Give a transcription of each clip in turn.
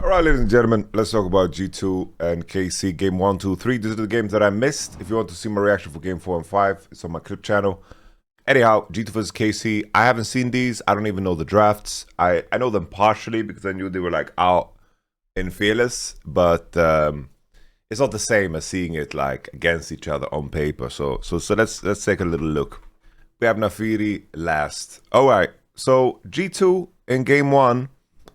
Alright, ladies and gentlemen, let's talk about G2 and KC game 1, 2, 3. These are the games that I missed. If you want to see my reaction for game 4 and 5, it's on my clip channel. Anyhow, G2 versus KC. I haven't seen these. I don't even know the drafts. I know them partially because I knew they were like out in Fearless, but it's not the same as seeing it like against each other on paper. So let's take a little look. We have Nafiri last. Alright, so G2 in game 1.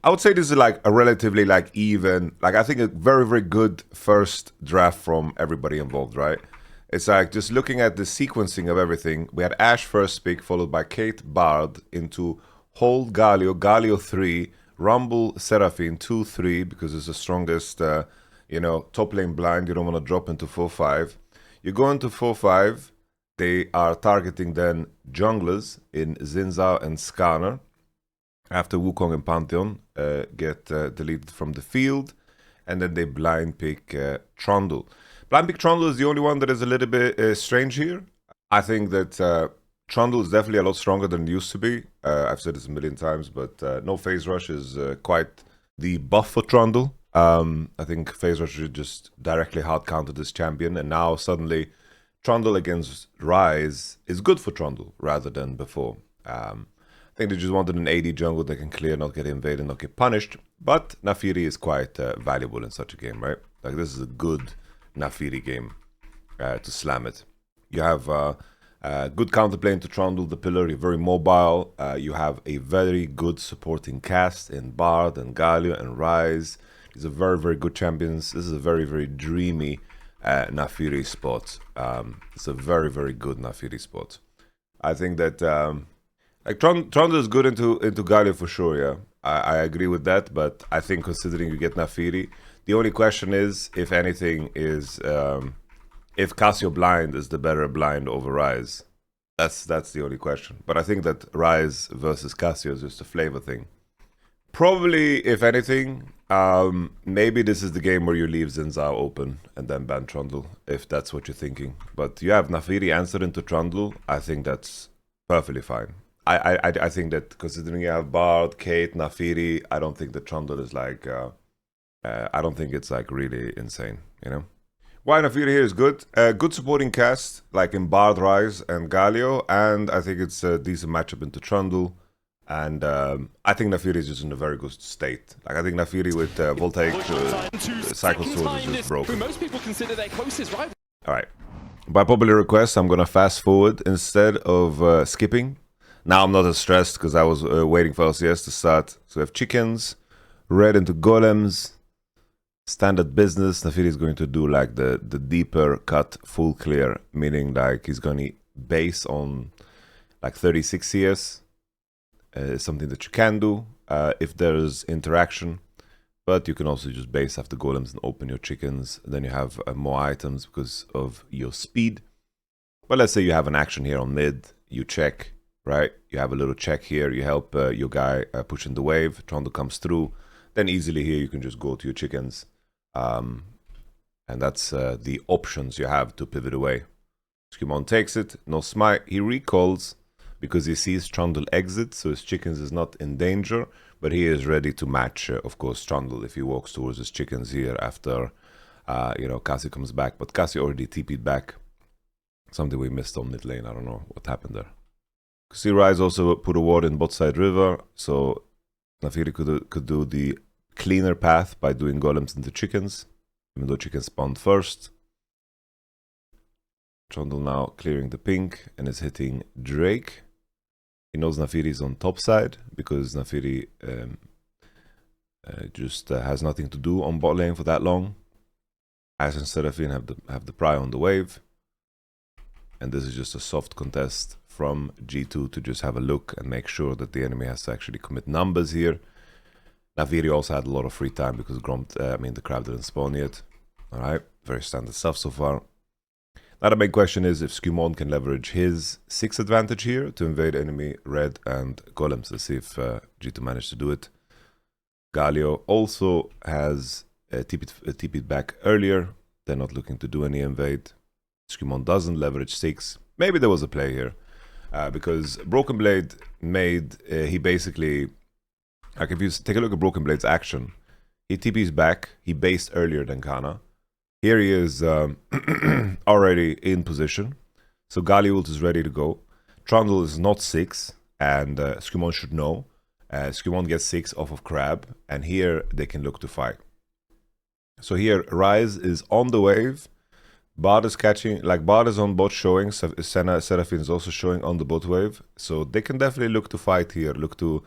I would say this is like a relatively like even, like I think a very, very good first draft from everybody involved, right? It's like just looking at the sequencing of everything. We had Ashe first pick, followed by Kate Bard into Hold Galio, Galio 3, Rumble Seraphine 2-3 because it's the strongest, top lane blind. You don't want to drop into 4-5. You go into 4-5. They are targeting then junglers in Zinzao and Skarner. After Wukong and Pantheon get deleted from the field, and then they blind pick Trundle. Blind pick Trundle is the only one that is a little bit strange here. I think that Trundle is definitely a lot stronger than it used to be. I've said this a million times, but no phase rush is quite the buff for Trundle. I think phase rush should just directly hard counter this champion, and now suddenly Trundle against Ryze is good for Trundle rather than before. I think they just wanted an AD jungle that can clear, not get invaded, not get punished. But Nafiri is quite valuable in such a game, right? Like this is a good Nafiri game to slam it. You have good counterplay into Trundle, the pillar. You're very mobile. You have a very good supporting cast in Bard and Galio and Ryze. These are very, very good champions. This is a very, very dreamy Nafiri spot. It's a very, very good Nafiri spot. I think that... like Trundle is good into Galio for sure, yeah. I agree with that, but I think considering you get Nafiri, the only question is, if anything, is if Cassio blind is the better blind over Ryze. That's the only question. But I think that Ryze versus Cassio is just a flavor thing. Probably, if anything, maybe this is the game where you leave Zinzao open and then ban Trundle, if that's what you're thinking. But you have Nafiri answered into Trundle, I think that's perfectly fine. I think that considering you have Bard, Kate, Nafiri, I don't think the Trundle is like, I don't think it's like really insane, you know? Why Nafiri here is good. Good supporting cast, like in Bard, Ryze, and Galio, and I think it's a decent matchup into Trundle. And I think Nafiri is just in a very good state. Like I think Nafiri with Voltaic Cycle Sword is just broken. Most people consider their closest rival. Alright. By popular request, I'm gonna fast forward instead of skipping. Now I'm not as stressed because I was waiting for LCS to start. So we have chickens, red into golems, standard business. Nafiri is going to do like the deeper cut full clear, meaning like he's going to base on like 36 CS. Something that you can do if there's interaction. But you can also just base after golems and open your chickens. Then you have more items because of your speed. But let's say you have an action here on mid, you check. Right, you have a little check here, you help your guy pushing the wave, Trundle comes through, then easily here you can just go to your chickens. And that's the options you have to pivot away. Skewmond takes it, no smite, he recalls because he sees Trundle exit, so his chickens is not in danger, but he is ready to match, of course, Trundle if he walks towards his chickens here after, Cassio comes back. But Cassio already TP'd back. Something we missed on mid lane, I don't know what happened there. See, Ryze also put a ward in bot side river, so Nafiri could do the cleaner path by doing golems into chickens, even though chickens spawned first. Trundle now clearing the pink and is hitting Drake. He knows Nafiri is on top side because Nafiri just has nothing to do on bot lane for that long. Ashe and Seraphine have the pry on the wave, and this is just a soft contest from G2 to just have a look and make sure that the enemy has to actually commit numbers here. Nafiri also had a lot of free time because the crab didn't spawn yet. Alright, very standard stuff so far. Now the main question is if Skewmond can leverage his 6 advantage here to invade enemy red and golems. Let's see if G2 managed to do it. Galio also has TP'd back earlier. They're not looking to do any invade. Skewmond doesn't leverage 6. Maybe there was a play here. Because BrokenBlade made, he basically, like if you take a look at BrokenBlade's action, He TP's back. He based earlier than Canna. Here he is already in position. So Galio ult is ready to go. Trundle is not 6, and Skewmond should know. Skewmond gets 6 off of Crab, and here they can look to fight. So here, Rise is on the wave. Bard is catching, like Bard is on bot showing. Seraphine is also showing on the bot wave. So they can definitely look to fight here, look to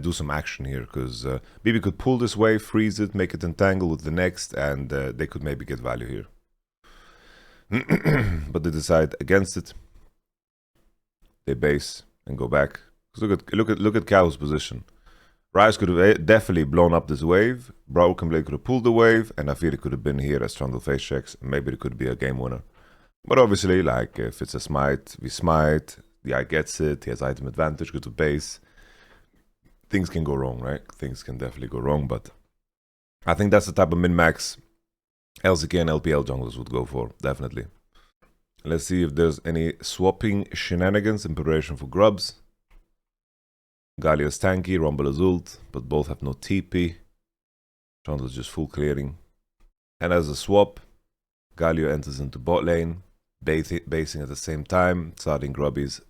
do some action here. Because BB could pull this wave, freeze it, make it entangle with the next, and they could maybe get value here. But they decide against it. They base and go back. Look at kyeahoo's position. Rise could have definitely blown up this wave. BrokenBlade could have pulled the wave, and Nafiri could have been here as Trundle face checks. And maybe it could be a game winner. But obviously, like if it's a smite, we smite. The Yike gets it. He has item advantage. Go to base. Things can go wrong, right? Things can definitely go wrong. But I think that's the type of min-max LCK and LPL junglers would go for, definitely. Let's see if there's any swapping shenanigans in preparation for grubs. Galio's tanky, Rumble is ult, but both have no TP. Trundle's just full clearing. And as a swap, Galio enters into bot lane, basing at the same time, starting grubbies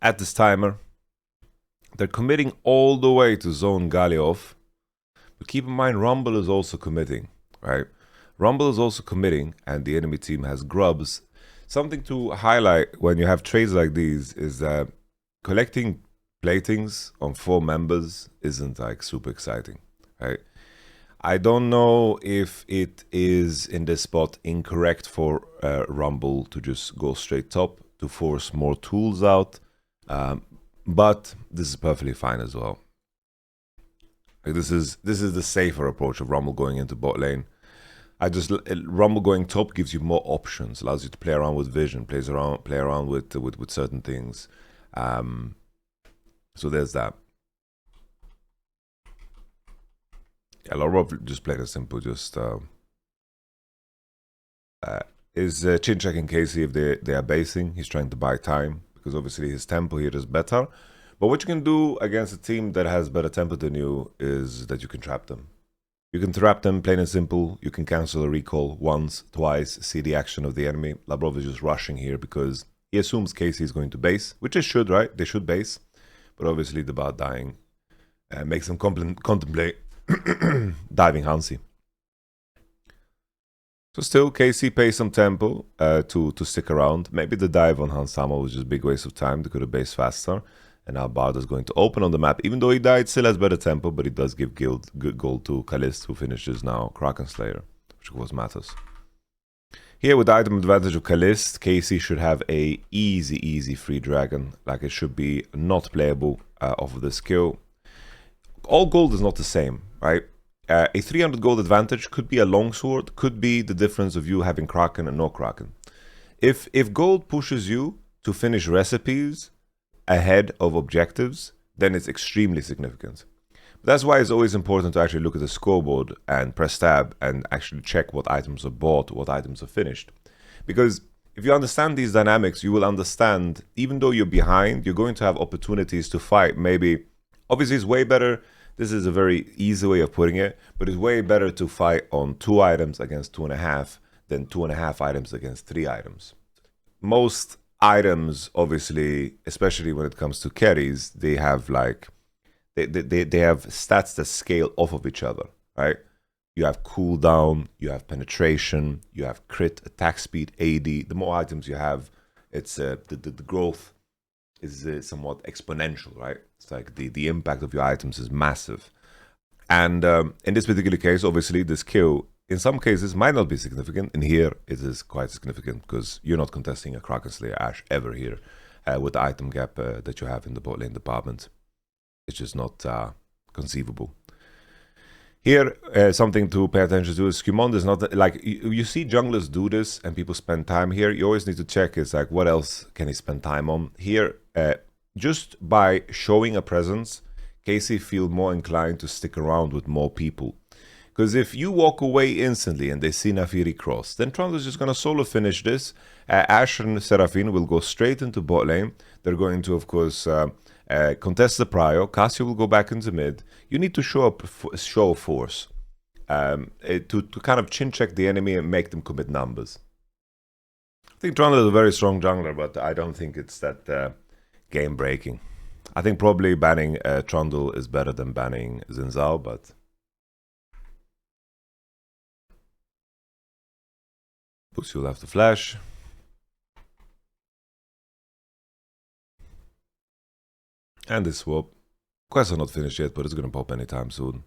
at this timer. They're committing all the way to zone Galio off. But keep in mind, Rumble is also committing, right? Rumble is also committing, and the enemy team has grubs. Something to highlight when you have trades like these is that collecting platings on 4 members isn't like super exciting, right? I don't know if it is in this spot incorrect for Rumble to just go straight top to force more tools out, but this is perfectly fine as well. Like this is the safer approach of Rumble going into bot lane. Rumble going top gives you more options, allows you to play around with vision, play around with certain things. So there's that. Yeah, Labrov just played a simple, just is chin checking Casey if they are basing. He's trying to buy time because obviously his tempo here is better. But what you can do against a team that has better tempo than you is that you can trap them. You can trap them, plain and simple. You can cancel a recall once, twice, see the action of the enemy. Labrov is just rushing here because he assumes Casey is going to base, which they should, right? They should base. But obviously the bot dying makes them contemplate diving Hansi. So still, KC pays some tempo to stick around. Maybe the dive on Hansama was just a big waste of time. They could have based faster. And now Bard is going to open on the map. Even though he died, still has better tempo, but he does give good gold to Caliste, who finishes now Kraken Slayer, which was Natus. Here with the item advantage of Caliste, KC should have a easy free dragon. Like it should be not playable off of the skill. All gold is not the same, right? A 300 gold advantage could be a longsword, could be the difference of you having Kraken and no Kraken. If gold pushes you to finish recipes ahead of objectives, then it's extremely significant. That's why it's always important to actually look at the scoreboard and press tab and actually check what items are bought, what items are finished. Because if you understand these dynamics, you will understand, even though you're behind, you're going to have opportunities to fight. Maybe, obviously it's way better, this is a very easy way of putting it, but it's way better to fight on 2 items against 2.5 than 2.5 items against 3 items. Most items, obviously, especially when it comes to carries, they have like they have stats that scale off of each other, right? You have cooldown, you have penetration, you have crit, attack speed, AD. The more items you have, it's the growth is somewhat exponential, right? It's like the impact of your items is massive. And in this particular case, obviously, this kill in some cases might not be significant. In here, it is quite significant because you're not contesting a Kraken Slayer Ashe ever here with the item gap that you have in the bot lane department. It's just not conceivable. Here, something to pay attention to is Skewmond is not like you see junglers do this and people spend time here. You always need to check is like what else can he spend time on. Here, just by showing a presence, Casey feel more inclined to stick around with more people. Because if you walk away instantly and they see Nafiri cross, then Trundle is just going to solo finish this. Ashe and Seraphine will go straight into bot lane. They're going to, of course, contest the prio. Cassio will go back into mid. You need to show a force. to kind of chin check the enemy and make them commit numbers. I think Trundle is a very strong jungler, but I don't think it's that game breaking. I think probably banning Trundle is better than banning Xin Zhao, but Busio will have to flash. And this swap. Quests are not finished yet, but it's going to pop anytime soon.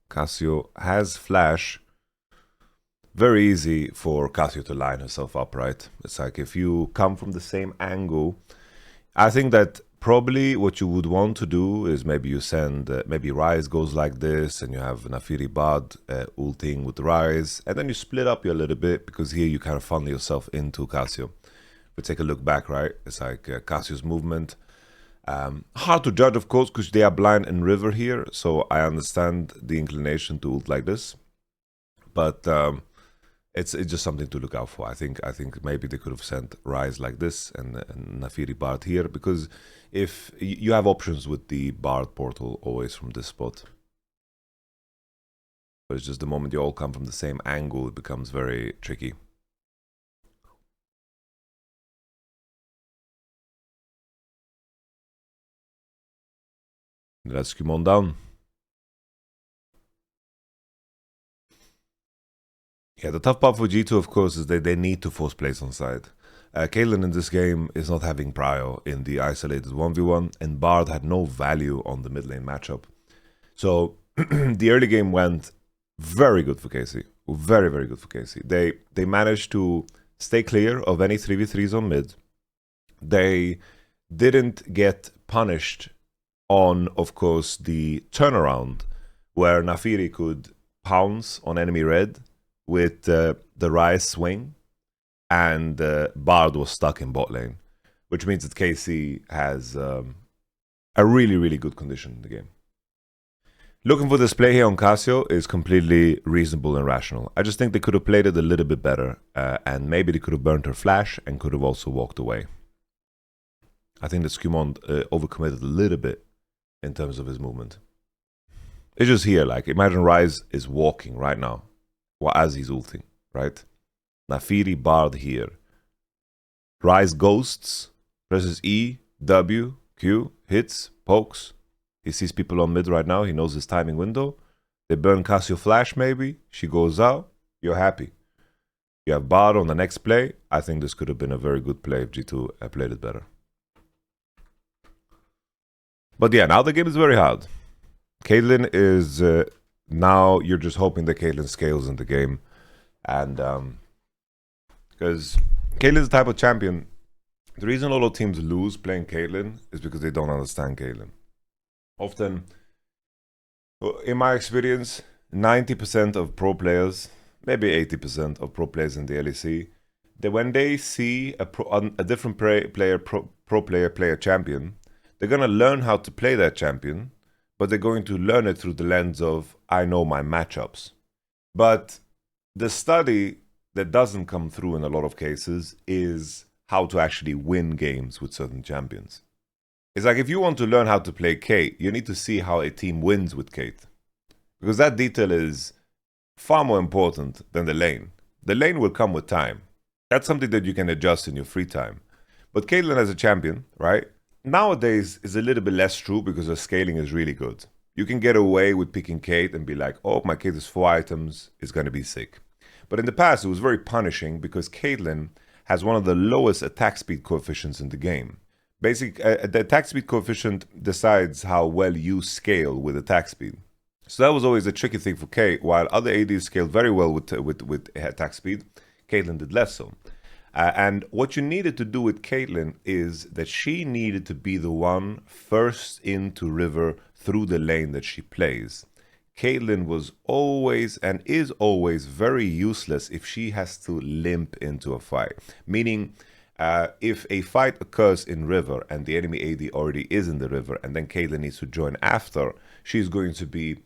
Cassio has flash. Very easy for Cassio to line herself up, right? It's like if you come from the same angle, I think that probably what you would want to do is maybe you send, maybe Ryze goes like this, and you have Naafiri Bard ulting with Ryze, and then you split up you a little bit, because here you kind of funnel yourself into Cassio. But take a look back, right? It's like Cassio's movement. Hard to judge, of course, because they are blind in river here, so I understand the inclination to ult like this. But it's just something to look out for. I think maybe they could have sent Ryze like this and Naafiri Bard here, because if you have options with the Bard portal always from this spot. But it's just the moment you all come from the same angle, it becomes very tricky. Let's Skewmond down. Yeah, the tough part for G2, of course, is that they need to force plays on side. Caitlyn in this game is not having prio in the isolated 1v1, and Bard had no value on the mid lane matchup. So the early game went very good for KC. Very, very good for KC. They managed to stay clear of any 3v3s on mid. They didn't get punished on, of course, the turnaround, where Naafiri could pounce on enemy red with the Ryze swing, and Bard was stuck in bot lane, which means that KC has a really, really good condition in the game. Looking for this play here on Cassio is completely reasonable and rational. I just think they could have played it a little bit better, and maybe they could have burnt her flash and could have also walked away. I think that Skewmond overcommitted a little bit in terms of his movement. It's just here, like, imagine Ryze is walking right now, as he's ulting, right? Naafiri Bard here. Ryze ghosts, presses E, W, Q, hits, pokes. He sees people on mid right now, he knows his timing window. They burn Cassio flash maybe, she goes out, you're happy. You have Bard on the next play. I think this could have been a very good play if G2 played it better. But yeah, now the game is very hard. Caitlyn is, now you're just hoping that Caitlyn scales in the game. And, because Caitlyn is the type of champion, the reason a lot of teams lose playing Caitlyn is because they don't understand Caitlyn. Often, in my experience, 90% of pro players, maybe 80% of pro players in the LEC, that when they see a different pro player play a champion, they're going to learn how to play that champion, but they're going to learn it through the lens of, I know my matchups. But the study that doesn't come through in a lot of cases is how to actually win games with certain champions. It's like if you want to learn how to play Kate, you need to see how a team wins with Kate. Because that detail is far more important than the lane. The lane will come with time. That's something that you can adjust in your free time. But Caitlyn as a champion, right? Nowadays is a little bit less true because her scaling is really good. You can get away with picking Kate and be like, oh, my Kate is 4 items, it's going to be sick. But in the past, it was very punishing because Caitlyn has one of the lowest attack speed coefficients in the game. Basically, the attack speed coefficient decides how well you scale with attack speed. So that was always a tricky thing for Kate. While other ADs scaled very well with attack speed, Caitlyn did less so. And what you needed to do with Caitlyn is that she needed to be the one first into river through the lane that she plays. Caitlyn was always and is always very useless if she has to limp into a fight. Meaning, if a fight occurs in river and the enemy AD already is in the river and then Caitlyn needs to join after, she's going to be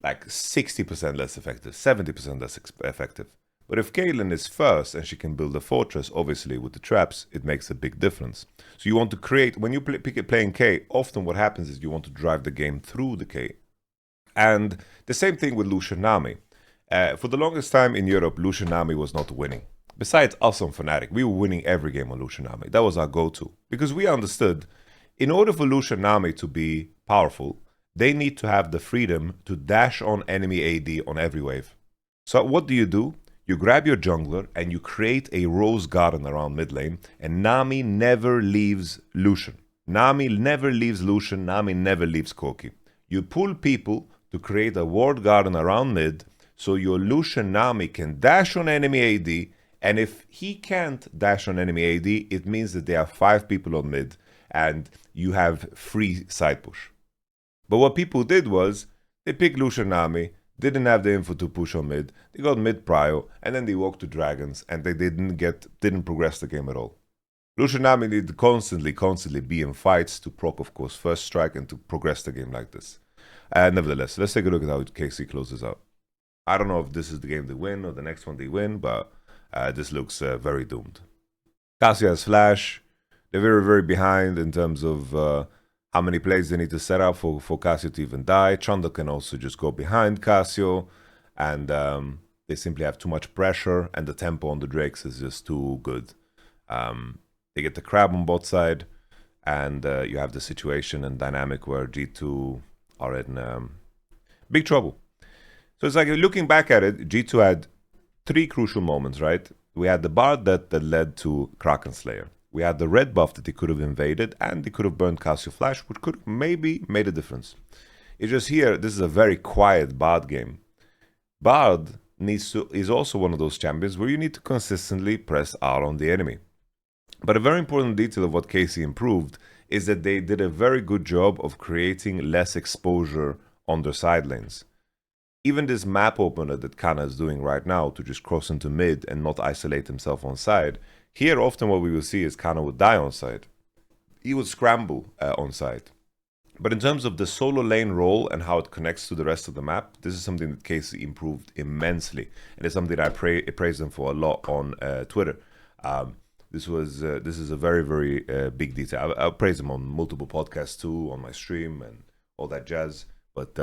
like 60% less effective, 70% less effective. But if Caitlyn is first and she can build a fortress, obviously with the traps, it makes a big difference. So you want to create, when you playing K, often what happens is you want to drive the game through the K. And the same thing with Lucian Nami. For the longest time in Europe, Lucian Nami was not winning. Besides us on Fnatic, we were winning every game on Lucian Nami. That was our go-to. Because we understood, in order for Lucian Nami to be powerful, they need to have the freedom to dash on enemy AD on every wave. So what do? You grab your jungler and you create a rose garden around mid lane, and Nami never leaves Lucian. Nami never leaves Lucian, Nami never leaves Koki. You pull people to create a ward garden around mid, so your Lucian Nami can dash on enemy AD, and if he can't dash on enemy AD, it means that there are 5 people on mid, and you have free side push. But what people did was, they picked Lucian Nami, didn't have the info to push on mid, they got mid prio, and then they walked to dragons, and they didn't progress the game at all. Lucian Nami needed constantly be in fights to proc, of course, first strike and to progress the game like this. Nevertheless, let's take a look at how KC closes out. I don't know if this is the game they win or the next one they win, but this looks very doomed. Casio has flash. They're very behind in terms of how many plays they need to set up for Casio to even die. Trundle can also just go behind Casio, and they simply have too much pressure, and the tempo on the Drakes is just too good. They get the crab on bot side, and you have the situation and dynamic where G2 are in big trouble. So it's like, looking back at it, G2 had 3 crucial moments, right? We had the Bard that led to Kraken Slayer. We had the red buff that they could have invaded, and they could have burned Casio Flash, which could have maybe made a difference. It's just here, this is a very quiet Bard game. Bard is also one of those champions where you need to consistently press R on the enemy. But a very important detail of what KC improved is that they did a very good job of creating less exposure on their side lanes. Even this map opener that Canna is doing right now to just cross into mid and not isolate himself on side, here often what we will see is Canna would die on side. He would scramble on side. But in terms of the solo lane role and how it connects to the rest of the map, this is something that KC improved immensely. And it's something that I praise them for a lot on Twitter. This is a very big detail. I'll praise them on multiple podcasts too, on my stream and all that jazz. But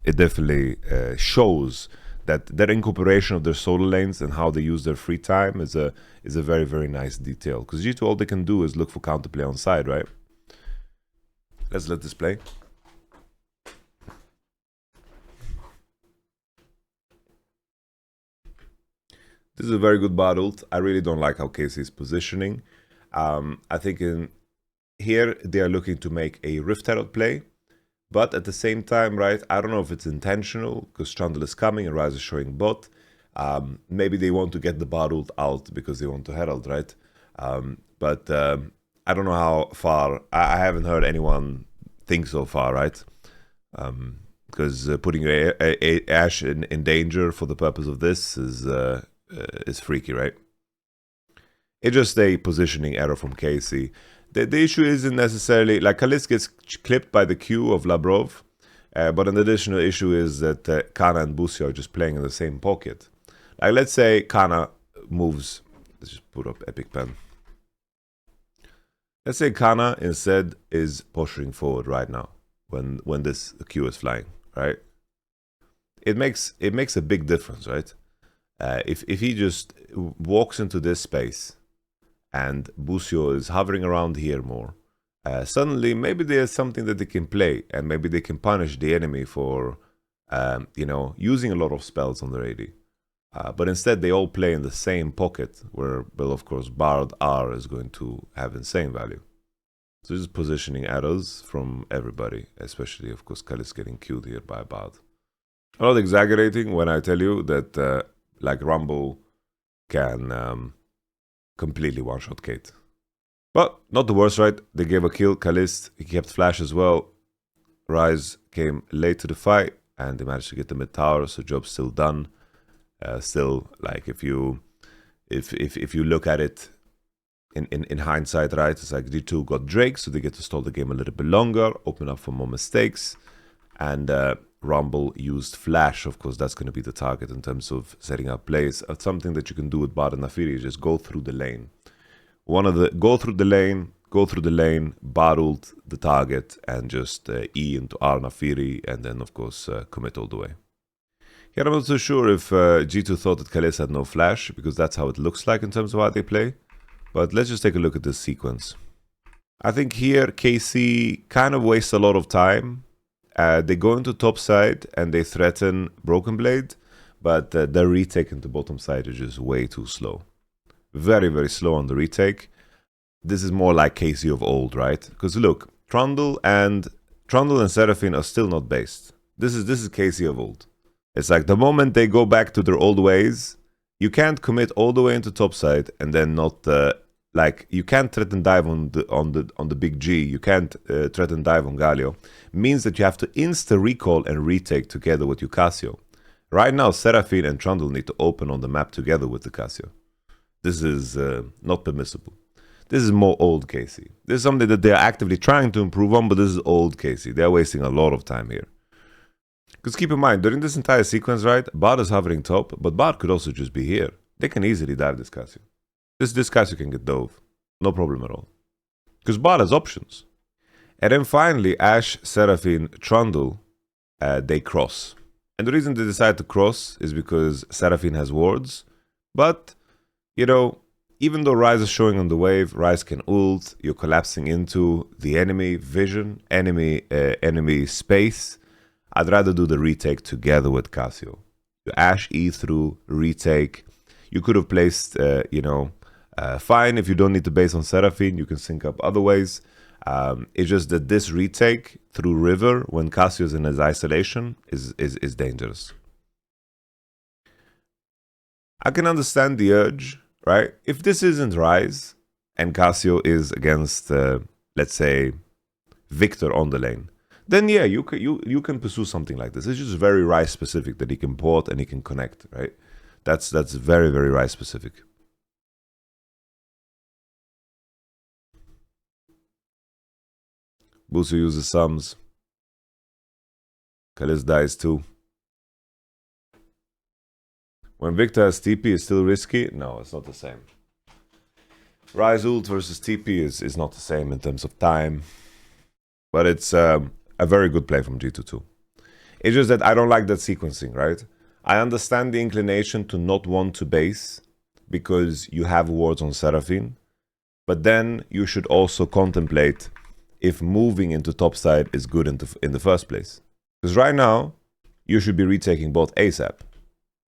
it definitely shows that their incorporation of their solo lanes and how they use their free time is a very nice detail. Because G2, all they can do is look for counterplay on side, right? Let's let this play. This is a very good Bard ult. I really don't like how KC is positioning. I think in here they are looking to make a Rift Herald play. But at the same time, right, I don't know if it's intentional, because Trundle is coming and Ryze is showing bot. Maybe they want to get the Bard ult out because they want to Herald, right? But I don't know how far. I haven't heard anyone think so far, right? Because putting your Ashe in danger for the purpose of this is freaky, right? It's just a positioning error from KC. The issue isn't necessarily, like, Caliste gets clipped by the Q of Labrov, but an additional issue is that Canna and Busio are just playing in the same pocket. Like, let's say Canna moves, let's just put up Epic Pen. Let's say Canna instead is pushing forward right now when this Q is flying, right? It makes a big difference, right? If he just walks into this space and Busio is hovering around here more, suddenly maybe there's something that they can play, and maybe they can punish the enemy for using a lot of spells on their AD. But instead they all play in the same pocket, where, well, of course, Bard R is going to have insane value. So this is positioning errors from everybody, especially, of course, Caliste getting killed here by Bard. I'm not exaggerating when I tell you that like Rumble can completely one-shot Kate. But not the worst, right? They gave a kill. Caliste, he kept flash as well. Ryze came late to the fight, and they managed to get the mid tower, so job's still done. Still, like, if you look at it in hindsight, right, it's like G2 got Drake, so they get to stall the game a little bit longer, open up for more mistakes, and Rumble used flash. Of course, that's going to be the target in terms of setting up plays. Something that you can do with Bard and Nafiri is just go through the lane. Go through the lane, go through the lane, battled the target, and just E into Arnafiri, and then, of course, commit all the way. Here, I'm not so sure if G2 thought that Caliste had no flash, because that's how it looks like in terms of how they play. But let's just take a look at this sequence. I think here, KC kind of wastes a lot of time. They go into top side, and they threaten BrokenBlade, but their retake into bottom side is just way too slow. Very, very slow on the retake. This is more like KC of old, right? Because look, Trundle and Seraphine are still not based. This is KC of old. It's like the moment they go back to their old ways, you can't commit all the way into topside and then not like you can't threaten dive on the big G. You can't threaten dive on Galio. Means that you have to insta recall and retake together with your Casio. Right now, Seraphine and Trundle need to open on the map together with the Casio. This is not permissible. This is more old KC. This is something that they're actively trying to improve on, but this is old KC. They're wasting a lot of time here. Because keep in mind, during this entire sequence, right, Bard is hovering top, but Bard could also just be here. They can easily dive this Casio. This Casio can get dove. No problem at all. Because Bard has options. And then finally, Ashe, Seraphine, Trundle, they cross. And the reason they decide to cross is because Seraphine has wards. But, you know, even though Ryze is showing on the wave, Ryze can ult, you're collapsing into the enemy vision, enemy space. I'd rather do the retake together with Casio. You Ashe E through, retake. You could have placed, fine if you don't need to base on Seraphine, you can sync up other ways. It's just that this retake through river when Casio is in his isolation is dangerous. I can understand the urge, right? If this isn't Ryze and Casio is against, let's say, Victor on the lane, then yeah, you can pursue something like this. It's just very Ryze specific that he can port and he can connect, right? That's very, very Ryze specific. Busio uses sums. Caliste dies too. When Victor has TP, is still risky? No, it's not the same. Ryze ult versus TP is not the same in terms of time. But it's a very good play from G2 too. It's just that I don't like that sequencing, right? I understand the inclination to not want to base because you have wards on Seraphine. But then you should also contemplate if moving into topside is good in the first place. Because right now, you should be retaking bot ASAP.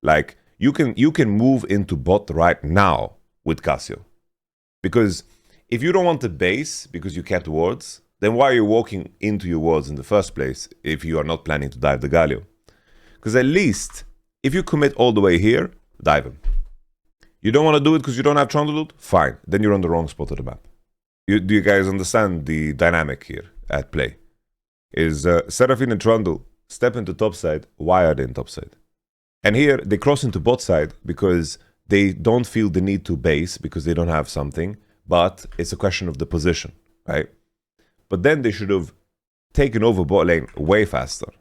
Like, you can move into bot right now with Casio. Because if you don't want to base because you kept wards, then why are you walking into your wards in the first place if you are not planning to dive the Galio? Because at least, if you commit all the way here, dive him. You don't want to do it because you don't have Trundle ult? Fine, then you're on the wrong spot of the map. Do you guys understand the dynamic here at play? Is Seraphine and Trundle step into topside, why are they in topside? And here, they cross into bot side because they don't feel the need to base because they don't have something, but it's a question of the position, right? But then they should have taken over bot lane way faster.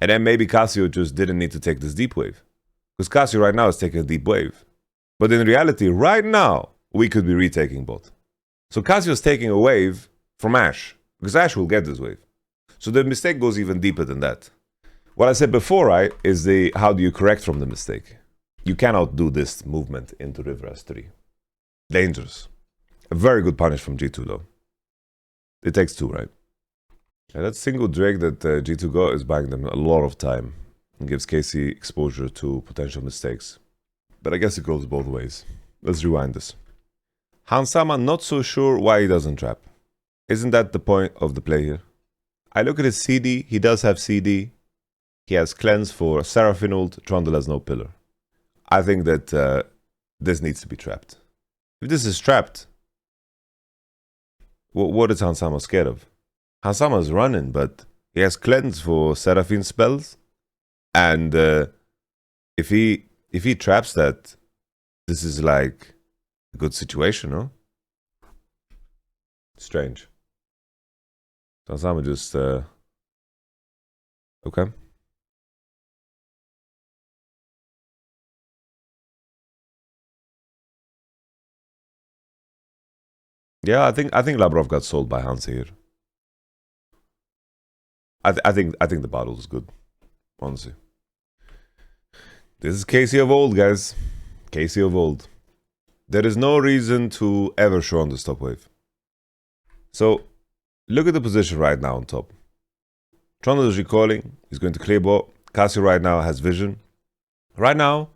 And then maybe Casio just didn't need to take this deep wave. Because Casio right now is taking a deep wave. But in reality, right now, we could be retaking bot. So Casio is taking a wave from Ashe, because Ashe will get this wave. So the mistake goes even deeper than that. What I said before, right, is how do you correct from the mistake? You cannot do this movement into river S3. Dangerous. A very good punish from G2 though. It takes two, right? And that single Drake that G2 got is buying them a lot of time and gives KC exposure to potential mistakes. But I guess it goes both ways. Let's rewind this. Hansama not so sure why he doesn't trap. Isn't that the point of the play here? I look at his CD, he does have CD. He has cleanse for Seraphine ult, Trundle has no pillar. I think that this needs to be trapped. If this is trapped, what is Hansama scared of? Hansama is running, but he has cleanse for Seraphine spells. And if he traps that, this is like a good situation, no? Strange. Hansama just okay. Yeah, I think Labrov got sold by Hans here. I think the battle is good, honestly. This is KC of old, guys. KC of old. There is no reason to ever show on this top wave. So, look at the position right now on top. Tron is recalling. He's going to clear bot. Casio right now has vision. Right now,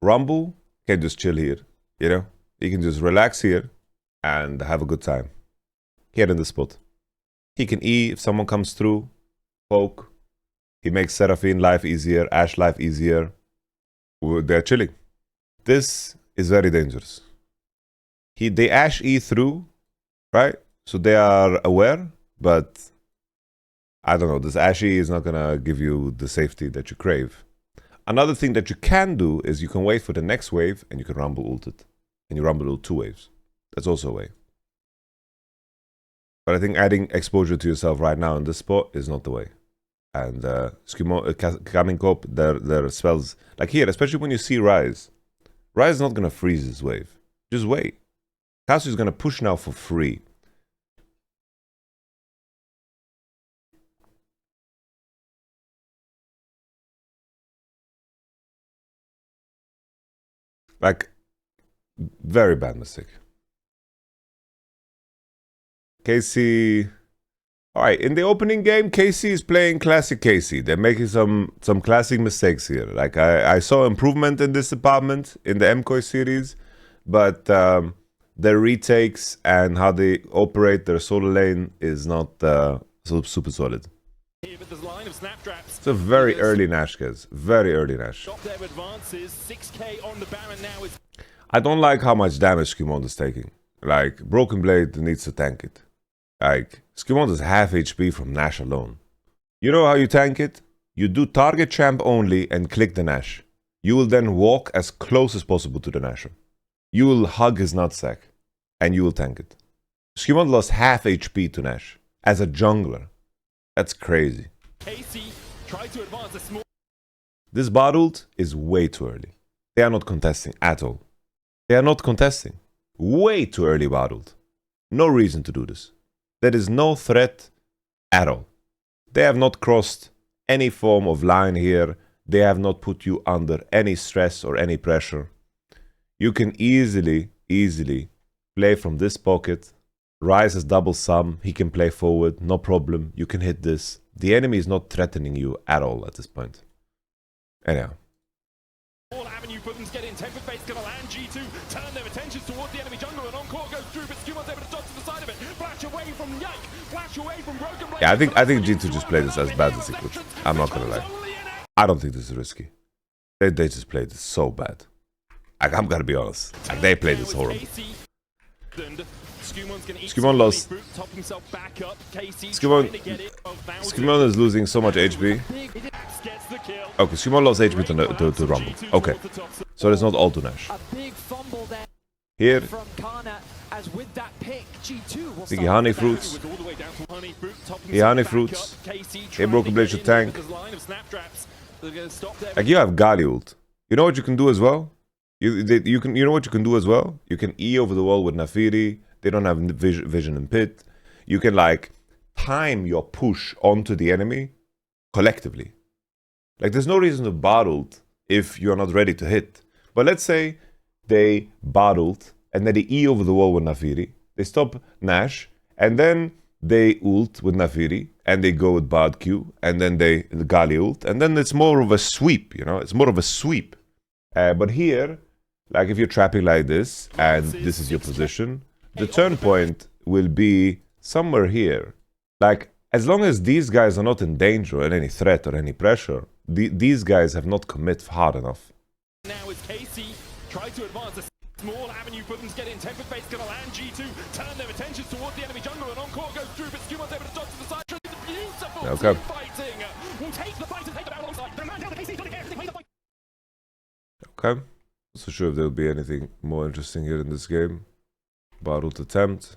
Rumble can just chill here. You know? He can just relax here and have a good time. Here in the spot. He can E if someone comes through. Poke. He makes Seraphine life easier. Ashe life easier. They're chilling. This is very dangerous. They Ashe E through, right? So they are aware, but I don't know. This Ashe E is not gonna give you the safety that you crave. Another thing that you can do is you can wait for the next wave and you can Rumble ult it. And you Rumble ult 2 waves. That's also a way. But I think adding exposure to yourself right now in this spot is not the way. And Skewmond, Karmine Corp, their spells, like here, especially when you see Rise. Rise is not going to freeze this wave. Just wait. Casio is going to push now for free. Like, very bad mistake. KC... Alright, in the opening game, KC is playing classic KC. They're making some classic mistakes here. Like, I saw improvement in this department in the MKOI series, but their retakes and how they operate their solo lane is not super solid. It's a very early Nash, guys. Very early Nash. I don't like how much damage Skewmond is taking. Like, BrokenBlade needs to tank it. Like, Skewmond is half HP from Nash alone. You know how you tank it? You do target champ only and click the Nash. You will then walk as close as possible to the Nasher. You will hug his nutsack and you will tank it. Skewmond lost half HP to Nash as a jungler. That's crazy. This bot ult is way too early. They are not contesting at all. They are not contesting. Way too early bot ult. No reason to do this. There is no threat at all. They have not crossed any form of line here. They have not put you under any stress or any pressure. You can easily play from this pocket. Rise has double sum. He can play forward. No problem. You can hit this. The enemy is not threatening you at all at this point. Anyhow. All avenue buttons get in. Tempered Fate's gonna land. G2 turn their attentions towards the enemy jungle, and Encore goes through, but Skewmond's able to dodge to the side of it. Flash away from Yike. Flash away from BrokenBlade. Yeah, I think G2 just played this as bad as he could. I'm not gonna lie. I don't think this is risky. They just played this so bad. Like, I'm gonna be honest. Like, they played this horrible. Skewmond lost. Skewmond is losing so much HP. Okay, Skewmond lost HP to Rumble. Okay, so it's not all to Nash. Here, Biggie honey fruits. He honey fruits. Here, BrokenBlade should tank. Like, you have Gali ult. You know what you can do as well? You know what you can do as well? You can E over the wall with Nafiri. They don't have vision and pit. You can, like, time your push onto the enemy collectively. Like, there's no reason to bottled if you're not ready to hit. But let's say they bottled and then they E over the wall with Nafiri. They stop Nash and then they ult with Nafiri and they go with Bard Q and then they Gali ult and then it's more of a sweep, you know? It's more of a sweep. But here, like, if you're trapping like this and this is your position, the turn point will be somewhere here. Like, as long as these guys are not in danger or any threat or any pressure, these guys have not commit hard enough. Now as KC try to advance, a small avenue buttons get in. Tempered Fate's gonna land. G2 turn their attentions towards the enemy jungle, and Encore goes through, but Skewmond's able to dodge to the side. Beautiful Okay. team fighting. Will take the fight and take it out alongside. The man down the KC got it. They play the fight. Okay. Not so sure if there'll be anything more interesting here in this game. Battle attempt.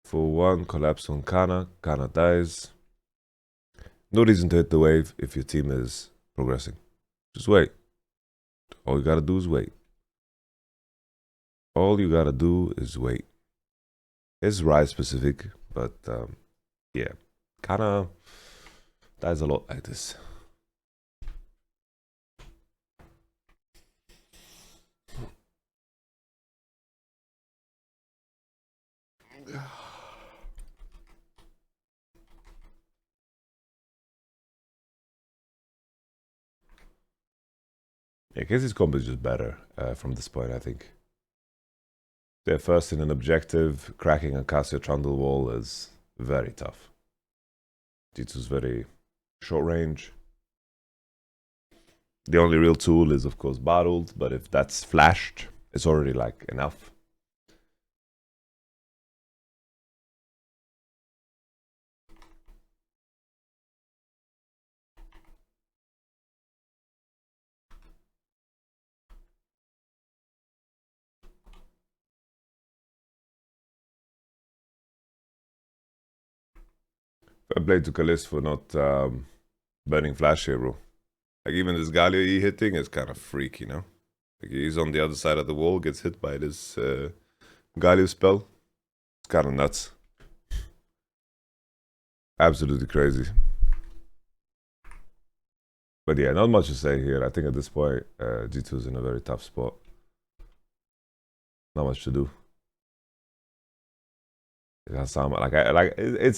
Full 1, collapse on Canna. Canna dies. No reason to hit the wave if your team is progressing. Just wait. All you gotta do is wait. All you gotta do is wait. It's Rise specific, but yeah, Canna dies a lot like this. Yeah, Casey's combo is just better from this point, I think. They're first in an objective. Cracking a Casio Trundle wall is very tough. G2's very short range. The only real tool is, of course, Battled, but if that's flashed, it's already, like, enough. I played to Caliste for not burning flash here, bro. Like, even this Galio E hitting is kind of freak, you know? Like, he's on the other side of the wall, gets hit by this Galio spell. It's kind of nuts. Absolutely crazy. But yeah, not much to say here. I think at this point, G2 is in a very tough spot. Not much to do. It's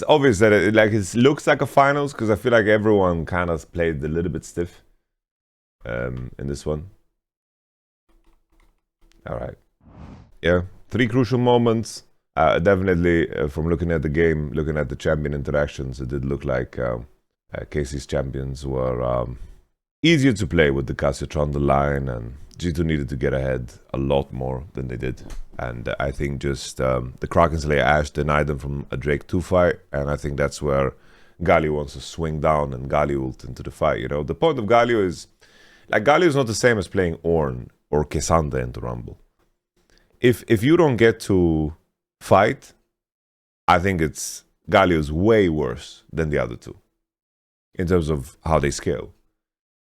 obvious that it looks like a finals because I feel like everyone kind of played a little bit stiff in this one. All right, yeah, 3 crucial moments. Definitely, from looking at the game, looking at the champion interactions, it did look like Casey's champions were easier to play with the Casio Trundle line, and G2 needed to get ahead a lot more than they did. And I think just the Kraken Slayer Ashe denied them from a Drake 2 fight, and I think that's where Galio wants to swing down and Galio ult into the fight. You know, the point of Galio is, like, Galio is not the same as playing Ornn or Kesanda into Rumble. If you don't get to fight, I think it's Galio's way worse than the other two in terms of how they scale.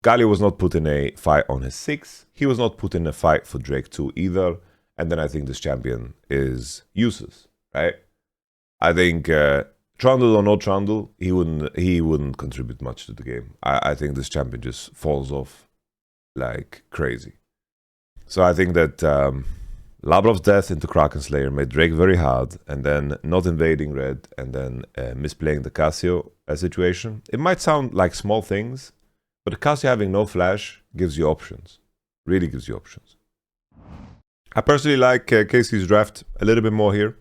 Galio was not put in a fight on his 6. He was not put in a fight for Drake 2 either. And then I think this champion is useless, right? I think Trundle or no Trundle, he wouldn't contribute much to the game. I think this champion just falls off like crazy. So I think that Labrov's death into Kraken Slayer made Drake very hard, and then not invading red, and then misplaying the Casio situation. It might sound like small things, but the Casio having no flash gives you options. Really gives you options. I personally like Casey's draft a little bit more here.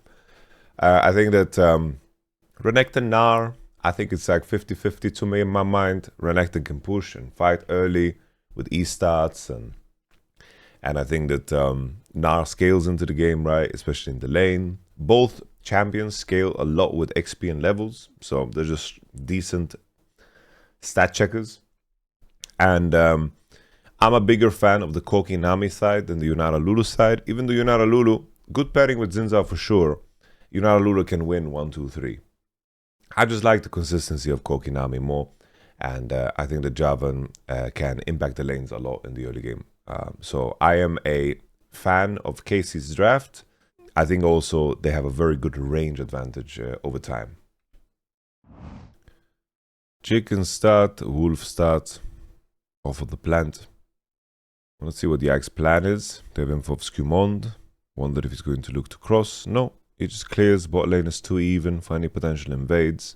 I think that Renekton Gnar, I think it's like 50-50 to me in my mind. Renekton can push and fight early with E-stats, and I think that Gnar scales into the game, right? Especially in the lane. Both champions scale a lot with XP and levels, so they're just decent stat checkers. And I'm a bigger fan of the Koki Nami side than the Yunara Lulu side. Even though Yunara Lulu, good pairing with Zinzao for sure, Yunara Lulu can win 1, 2, 3. I just like the consistency of Koki Nami more, and I think that Javan can impact the lanes a lot in the early game. So I am a fan of Casey's draft. I think also they have a very good range advantage over time. Chicken start, wolf start, off of the plant. Let's see what Yike's plan is. They have info of Skewmond. Wonder if he's going to look to cross. No, he just clears. Bot lane is too even for any potential invades.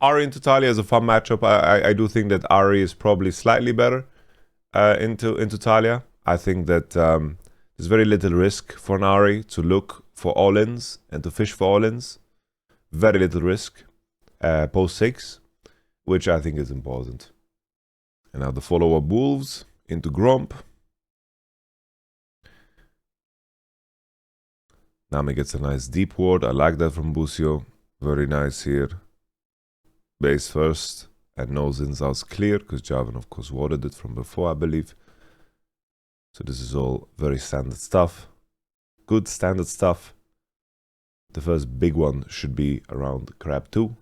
Ahri into Talia is a fun matchup. I do think that Ahri is probably slightly better into Talia. I think that there's very little risk for an Ahri to look for all-ins and to fish for all-ins. Very little risk post 6, which I think is important. And now the follow-up Wolves into Gromp. Nami gets a nice deep ward. I like that from Busio. Very nice here. Base first. And no Zinzao's clear, because Javan, of course, warded it from before, I believe. So this is all very standard stuff. Good standard stuff. The first big one should be around Crab 2.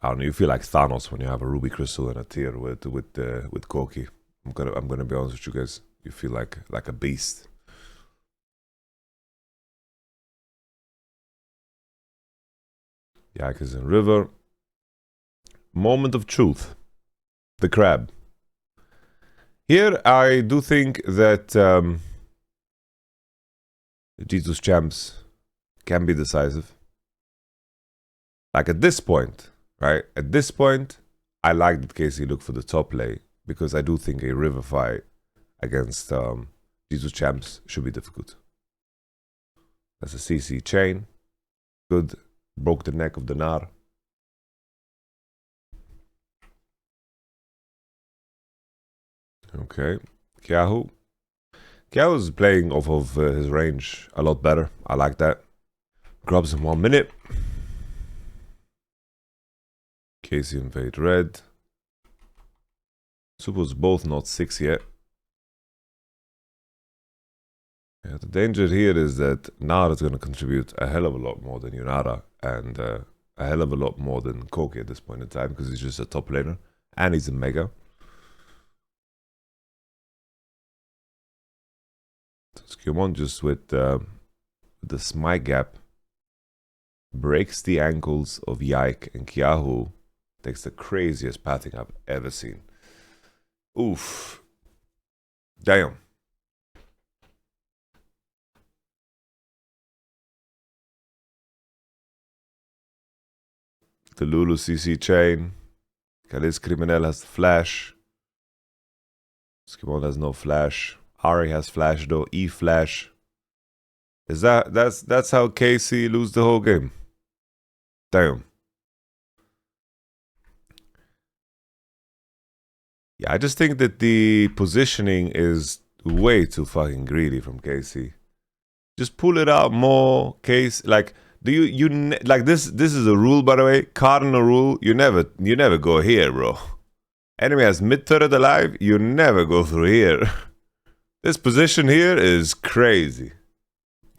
I don't know. You feel like Thanos when you have a ruby crystal in a tier with Corki. I'm gonna be honest with you guys. You feel like a beast. Yike is in river. Moment of truth. The crab. Here, I do think that G2's champs can be decisive. Like at this point, right? At this point, I like that KC look for the top lane because I do think a river fight against G2's champs should be difficult. That's a CC chain. Good. Broke the neck of the Nar. Okay. kyeahoo. kyeahoo is playing off of his range a lot better. I like that. Grubs in 1 minute. KC invade red. Suppo's both not 6 yet. Yeah, the danger here is that Nara is going to contribute a hell of a lot more than Yunara and a hell of a lot more than Koki at this point in time because he's just a top laner and he's a mega. So Skewmond just with the smite gap breaks the ankles of Yike and kyeahoo. Takes the craziest pathing I've ever seen. Oof. Damn. The Lulu CC chain. Caliste Criminel has the flash. Skewmond has no flash. Ari has flash though. E flash. Is that's how KC lose the whole game? Damn. Yeah, I just think that the positioning is way too fucking greedy from KC. Just pull it out more, case like. Do you like this? This is a rule, by the way, cardinal rule. You never go here, bro. Enemy has mid turret alive. You never go through here. This position here is crazy.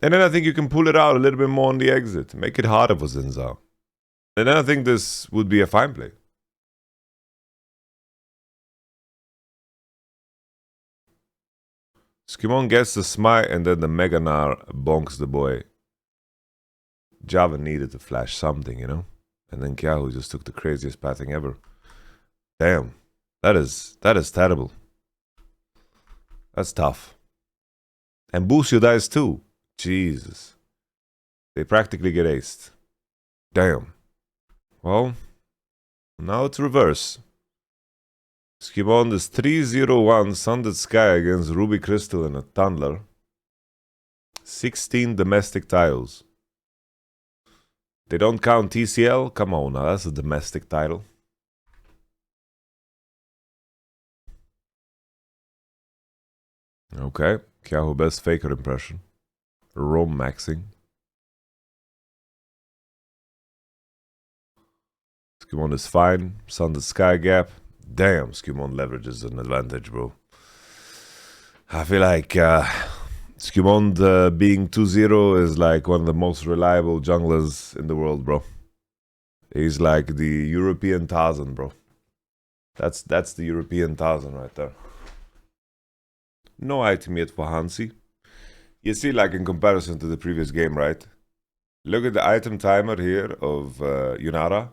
And then I think you can pull it out a little bit more on the exit, make it harder for Xin Zhao. And then I think this would be a fine play. Skewmond gets the smite and then the Mega Gnar bonks the boy. Java needed to flash something, you know? And then kyeahoo just took the craziest pathing ever. Damn. That is terrible. That's tough. And Busio dies too. Jesus. They practically get aced. Damn. Well, now it's reverse. Skewmond is 3-0-1 Sundered Sky against Ruby Crystal and a Tunneler. 16 domestic titles. They don't count TCL? Come on now, that's a domestic title. Okay, kyeahoo best faker impression. Roam maxing. Skewmond is fine. Sundered Sky gap. Damn, Skewmond leverages an advantage, bro. I feel like Skewmond being 2-0 is like one of the most reliable junglers in the world, bro. He's like the European Tarzan, bro. That's the European Tarzan right there. No item yet for Hansi. You see, like in comparison to the previous game, right? Look at the item timer here of Yunara.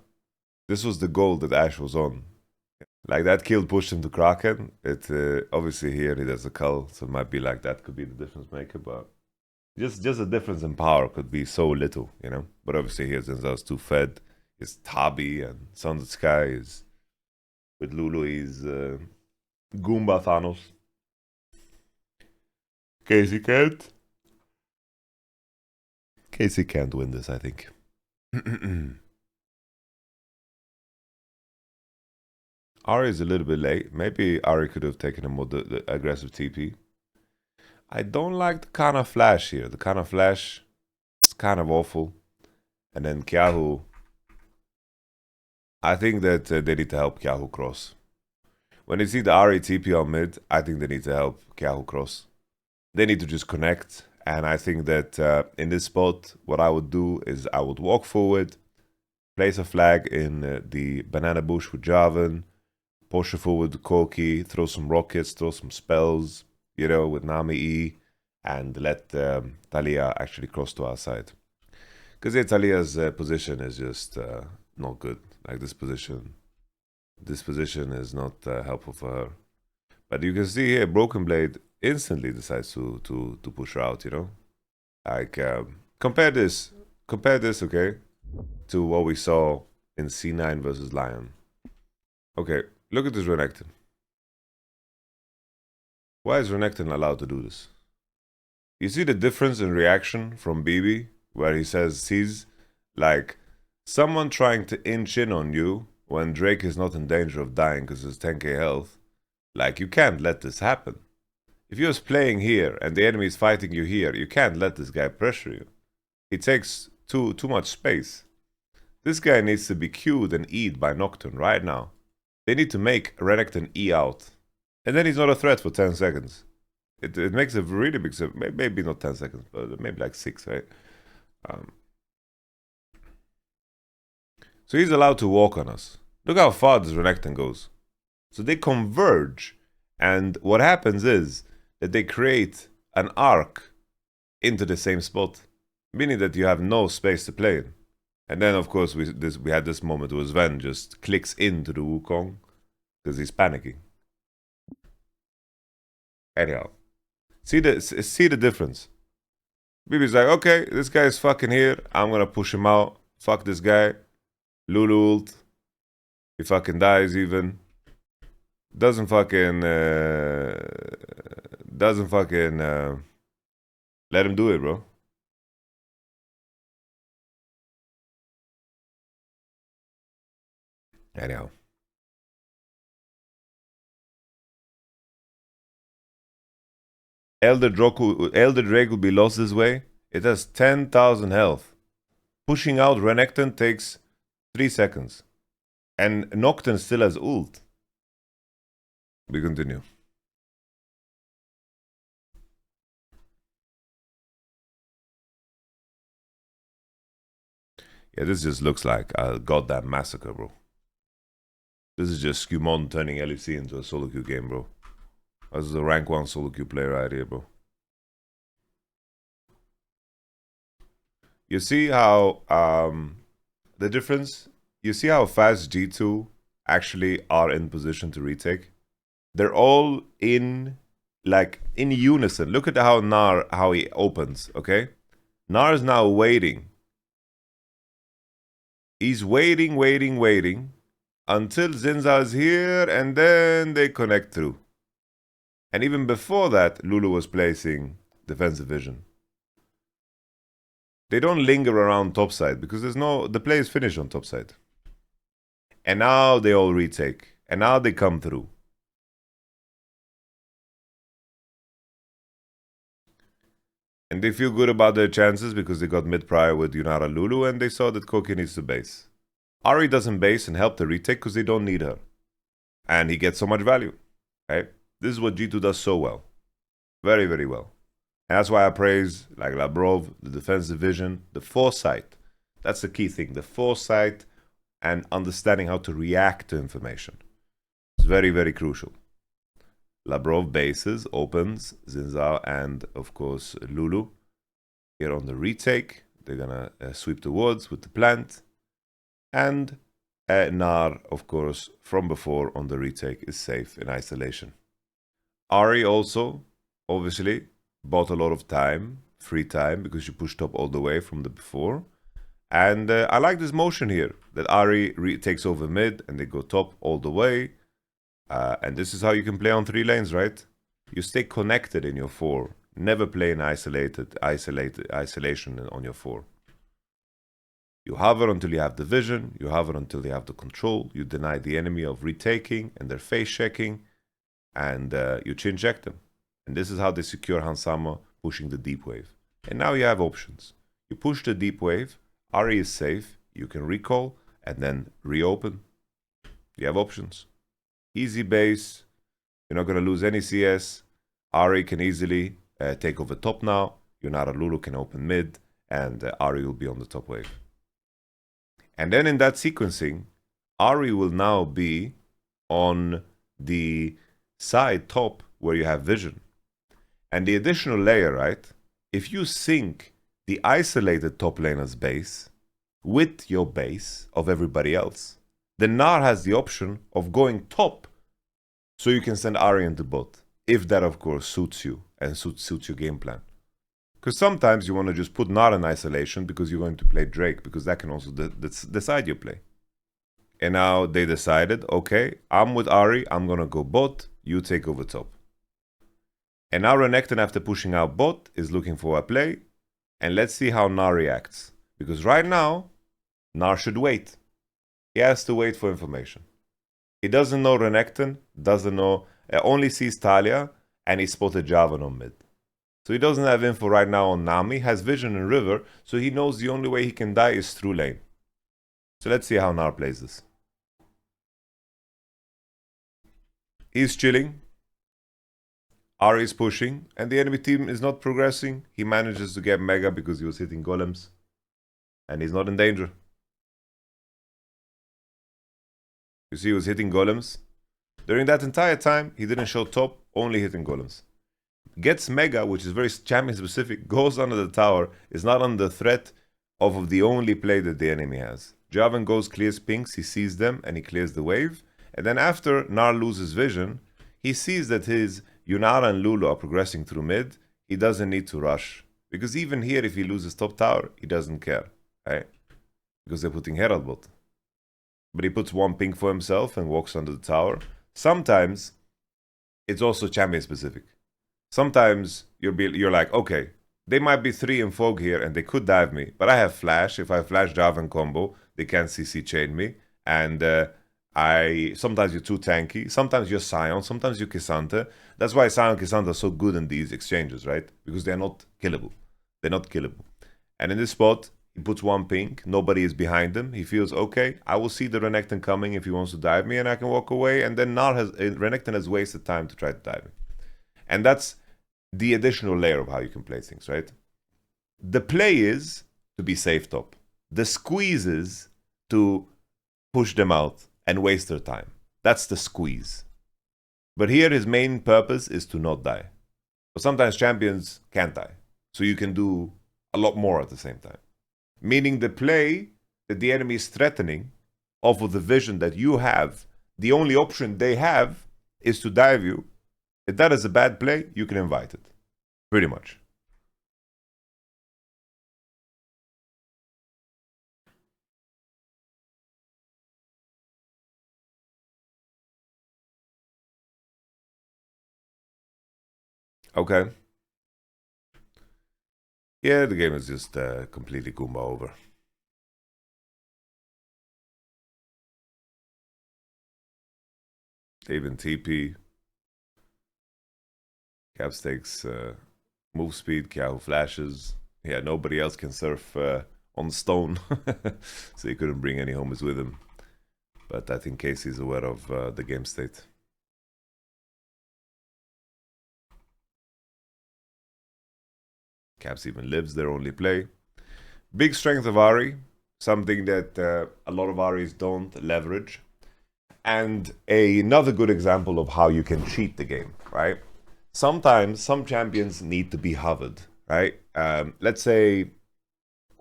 This was the goal that Ash was on. Like that kill pushed him to Kraken. It obviously here he does a cull, so it might be like that could be the difference maker, but just a difference in power could be so little, you know. But obviously here Zenza's too fed. It's Tabi and Sundered Sky is with Lulu. He's Goomba Thanos. KC can't. KC can't win this, I think. Ari is a little bit late. Maybe Ari could have taken a more the aggressive TP. I don't like the Canna flash here. The Canna flash is kind of awful. And then kyeahoo. I think that they need to help kyeahoo cross. When they see the Ari TP on mid, I think they need to help kyeahoo cross. They need to just connect. And I think that in this spot, what I would do is I would walk forward, place a flag in the banana bush with Jarvan, push forward with Corki, throw some rockets, throw some spells, you know, with Nami E, and let Talia actually cross to our side. Because Talia's position is just not good. Like this position is not helpful for her. But you can see here, BrokenBlade instantly decides to push her out, you know? Like, compare this, okay, to what we saw in C9 versus Lion. Okay, look at this Renekton. Why is Renekton allowed to do this? You see the difference in reaction from BB, where he sees, like, someone trying to inch in on you when Drake is not in danger of dying because he's 10k health. Like, you can't let this happen. If you're playing here and the enemy is fighting you here, you can't let this guy pressure you. He takes too much space. This guy needs to be queued and E'd by Nocturne right now. They need to make Renekton E out. And then he's not a threat for 10 seconds. It makes a really big... Maybe not 10 seconds, but maybe like 6, right? So he's allowed to walk on us. Look how far this Renekton goes. So they converge. And what happens is that they create an arc into the same spot. Meaning that you have no space to play in. And then, of course, we had this moment where Sven just clicks into the Wukong because he's panicking. Anyhow, see the difference. BB's like, okay, this guy is fucking here. I'm gonna push him out. Fuck this guy. Lulu ult. He fucking dies even. Doesn't fucking let him do it, bro. Anyhow. Elder Drake will be lost this way. It has 10,000 health. Pushing out Renekton takes 3 seconds. And Nocturne still has ult. We continue. Yeah, this just looks like a goddamn massacre, bro. This is just Skewmond turning LEC into a solo queue game, bro. This is a rank 1 solo queue player right here, bro. You see how the difference? You see how fast G2 actually are in position to retake? They're all in unison. Look at how he opens, okay? Nar is now waiting. He's waiting until Zinza is here, and then they connect through. And even before that, Lulu was placing defensive vision. They don't linger around topside because the play is finished on topside. And now they all retake. And now they come through. And they feel good about their chances because they got mid prior with Yunara Lulu and they saw that Koki needs to base. Ahri doesn't base and help the retake because they don't need her. And he gets so much value. Right? This is what G2 does so well. Very, very well. And that's why I praise like Labrov, the defensive vision, the foresight. That's the key thing. The foresight and understanding how to react to information. It's very, very crucial. Labrov bases, opens, Zinzao, and of course Lulu. Here on the retake, they're gonna sweep the woods with the plant. And Nar, of course, from before on the retake is safe in isolation. Ahri also, obviously, bought a lot of time, free time, because she pushed up all the way from the before. And I like this motion here, that Ahri takes over mid and they go top all the way. And this is how you can play on 3 lanes, right? You stay connected in your 4. Never play in isolation on your 4. You hover until you have the vision. You hover until you have the control. You deny the enemy of retaking and their face checking. And you chin check them. And this is how they secure Hansama pushing the deep wave. And now you have options. You push the deep wave. Ahri is safe. You can recall and then reopen. You have options. Easy base. You're not going to lose any CS. Ahri can easily take over top now. Yunara Lulu can open mid. And Ahri will be on the top wave. And then in that sequencing, Ahri will now be on the side top where you have vision. And the additional layer, right? If you sync the isolated top laner's base with your base of everybody else, then Gnar has the option of going top so you can send Ahri into bot. If that, of course, suits you and suits your game plan. Because sometimes you want to just put Gnar in isolation because you're going to play Drake, because that can also decide your play. And now they decided, okay, I'm with Ahri, I'm going to go bot, you take over top. And now Renekton, after pushing out bot, is looking for a play. And let's see how Gnar reacts. Because right now, Gnar should wait. He has to wait for information. He doesn't know Renekton, doesn't know, only sees Talia, and he spotted Javan on mid. So he doesn't have info right now on Nami, has vision in river, so he knows the only way he can die is through lane. So let's see how Gnar plays this. He's chilling. Ahri is pushing, and the enemy team is not progressing. He manages to get Mega because he was hitting golems. And he's not in danger. You see, he was hitting golems. During that entire time, he didn't show top, only hitting golems. Gets Mega, which is very champion specific, goes under the tower, is not under threat of the only play that the enemy has. Javan goes, clears pinks, he sees them, and he clears the wave. And then after Gnar loses vision, he sees that his Yunara and Lulu are progressing through mid. He doesn't need to rush. Because even here, if he loses top tower, he doesn't care. Right? Because they're putting Herald bot. But he puts one ping for himself and walks under the tower. Sometimes, it's also champion specific. Sometimes, you're like, okay, they might be 3 in Fog here and they could dive me. But I have Flash. If I Flash Javan combo, they can't CC chain me. And sometimes you're too tanky, sometimes you're Sion, sometimes you're K'Sante. That's why Sion and K'Sante are so good in these exchanges, right? Because they're not killable. They're not killable. And in this spot, he puts one ping, nobody is behind him. He feels, okay, I will see the Renekton coming if he wants to dive me and I can walk away. And then Renekton has wasted time to try to dive me. And that's the additional layer of how you can play things, right? The play is to be safe top. The squeeze is to push them out and waste their time. That's the squeeze. But here his main purpose is to not die. But sometimes champions can't die. So you can do a lot more at the same time. Meaning the play that the enemy is threatening off of the vision that you have, the only option they have is to dive you. If that is a bad play, you can invite it. Pretty much. Okay. Yeah, the game is just completely Goomba over. Even TP. Caps takes move speed, kyeahoo flashes. Yeah, nobody else can surf on stone. So he couldn't bring any homies with him. But I think Casey's aware of the game state. Caps even lives their only play. Big strength of Ahri, something that a lot of Ahris don't leverage. And another good example of how you can cheat the game, right? Sometimes some champions need to be hovered, right? Let's say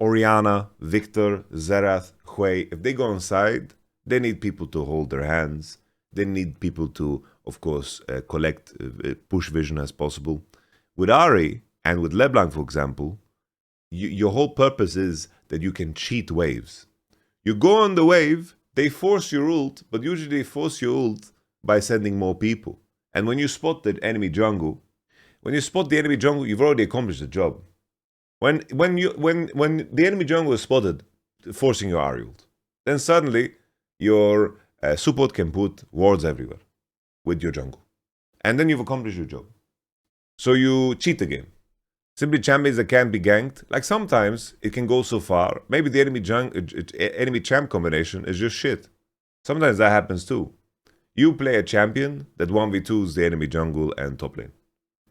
Orianna, Victor, Xerath, Hui, if they go inside, they need people to hold their hands. They need people to, of course, collect push vision as possible. With Ahri, and with LeBlanc, for example, your whole purpose is that you can cheat waves. You go on the wave, they force your ult, but usually they force your ult by sending more people. And when you spot the enemy jungle, you've already accomplished the job. When the enemy jungle is spotted, forcing your Ahri ult, then suddenly your support can put wards everywhere with your jungle. And then you've accomplished your job. So you cheat the game. Simply champions that can't be ganked. Like sometimes it can go so far. Maybe the enemy champ combination is just shit. Sometimes that happens too. You play a champion that 1v2s the enemy jungle and top lane.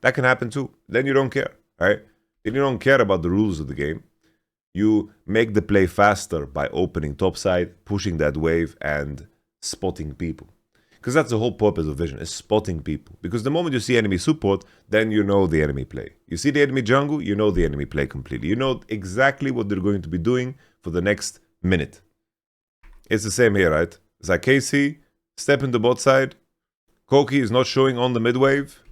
That can happen too. Then you don't care, right? Then you don't care about the rules of the game. You make the play faster by opening topside, pushing that wave, and spotting people. Because that's the whole purpose of Vision, is spotting people. Because the moment you see enemy support, then you know the enemy play. You see the enemy jungle, you know the enemy play completely. You know exactly what they're going to be doing for the next minute. It's the same here, right? It's like KC, step into bot side. Koki is not showing on the mid wave.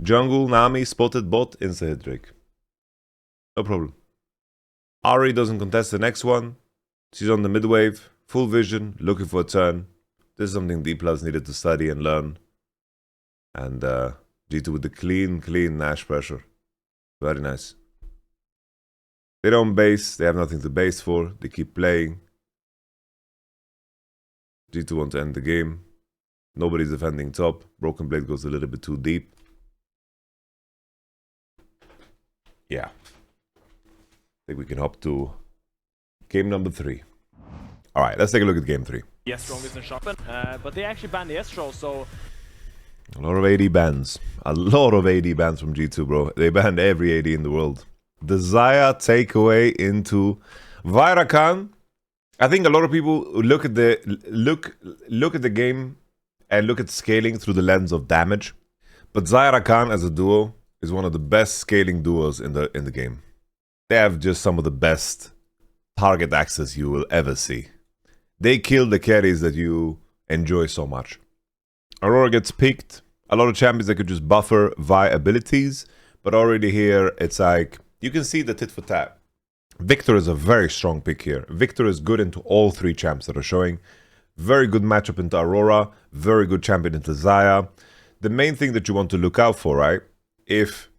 Jungle, Nami, spotted bot, insta-hit Drake. No problem. Ari doesn't contest the next one. She's on the mid wave, full vision, looking for a turn. This is something D+ needed to study and learn. And G2 with the clean Nash pressure. Very nice. They don't base, they have nothing to base for. They keep playing. G2 want to end the game. Nobody's defending top. BrokenBlade goes a little bit too deep. Yeah. I think we can hop to game number 3. Alright, let's take a look at game 3. Yes, strongest in Shoppen, but they actually banned the Estro, so... A lot of AD bans. A lot of AD bans from G2, bro. They banned every AD in the world. The Xayah takeaway into YamatoCannon. I think a lot of people look at the game and look at scaling through the lens of damage. But YamatoCannon as a duo is one of the best scaling duos in the game. They have just some of the best target access you will ever see. They kill the carries that you enjoy so much. Aurora gets picked. A lot of champions that could just buffer Vi abilities. But already here, it's like, you can see the tit for tat. Victor is a very strong pick here. Victor is good into all 3 champs that are showing. Very good matchup into Aurora. Very good champion into Xayah. The main thing that you want to look out for, right? If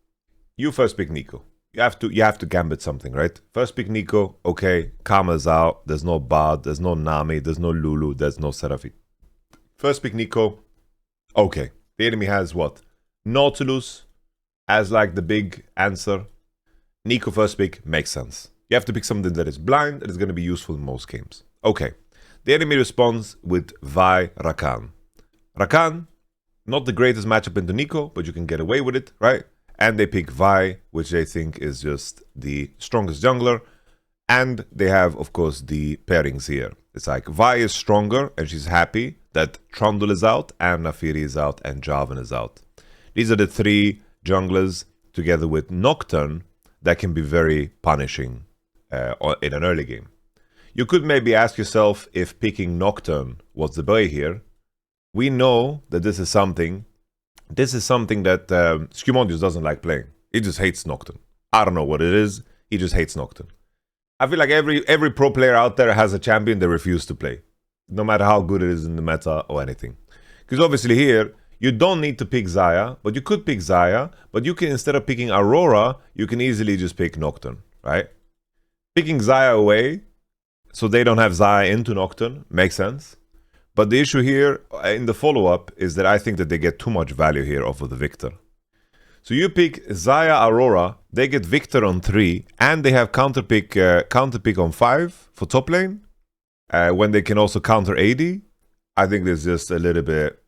you first pick Nico, you have to gambit something, right? First pick Nico, okay, Karma's out, there's no Bard, there's no Nami, there's no Lulu, there's no Seraphine. First pick Nico, okay. The enemy has what? Nautilus as like the big answer. Nico first pick makes sense. You have to pick something that is blind and is going to be useful in most games. Okay. The enemy responds with Vi Rakan. Rakan, not the greatest matchup into Nico, but you can get away with it, right? And they pick Vi, which they think is just the strongest jungler. And they have, of course, the pairings here. It's like Vi is stronger, and she's happy that Trundle is out, and Naafiri is out, and Jarvan is out. These are the 3 junglers, together with Nocturne, that can be very punishing in an early game. You could maybe ask yourself if picking Nocturne was the play here. We know that this is something that Skewmond just doesn't like playing. He just hates Nocturne. I don't know what it is. He just hates Nocturne. I feel like every pro player out there has a champion they refuse to play. No matter how good it is in the meta or anything. Because obviously here, you don't need to pick Xayah, but you could pick Xayah. But you can, instead of picking Aurora, you can easily just pick Nocturne, right? Picking Xayah away, so they don't have Xayah into Nocturne, makes sense. But the issue here in the follow-up is that I think that they get too much value here off of the Victor. So you pick Xayah Aurora, they get Victor on 3, and they have counter pick on 5 for top lane, when they can also counter AD. I think there's just a little bit...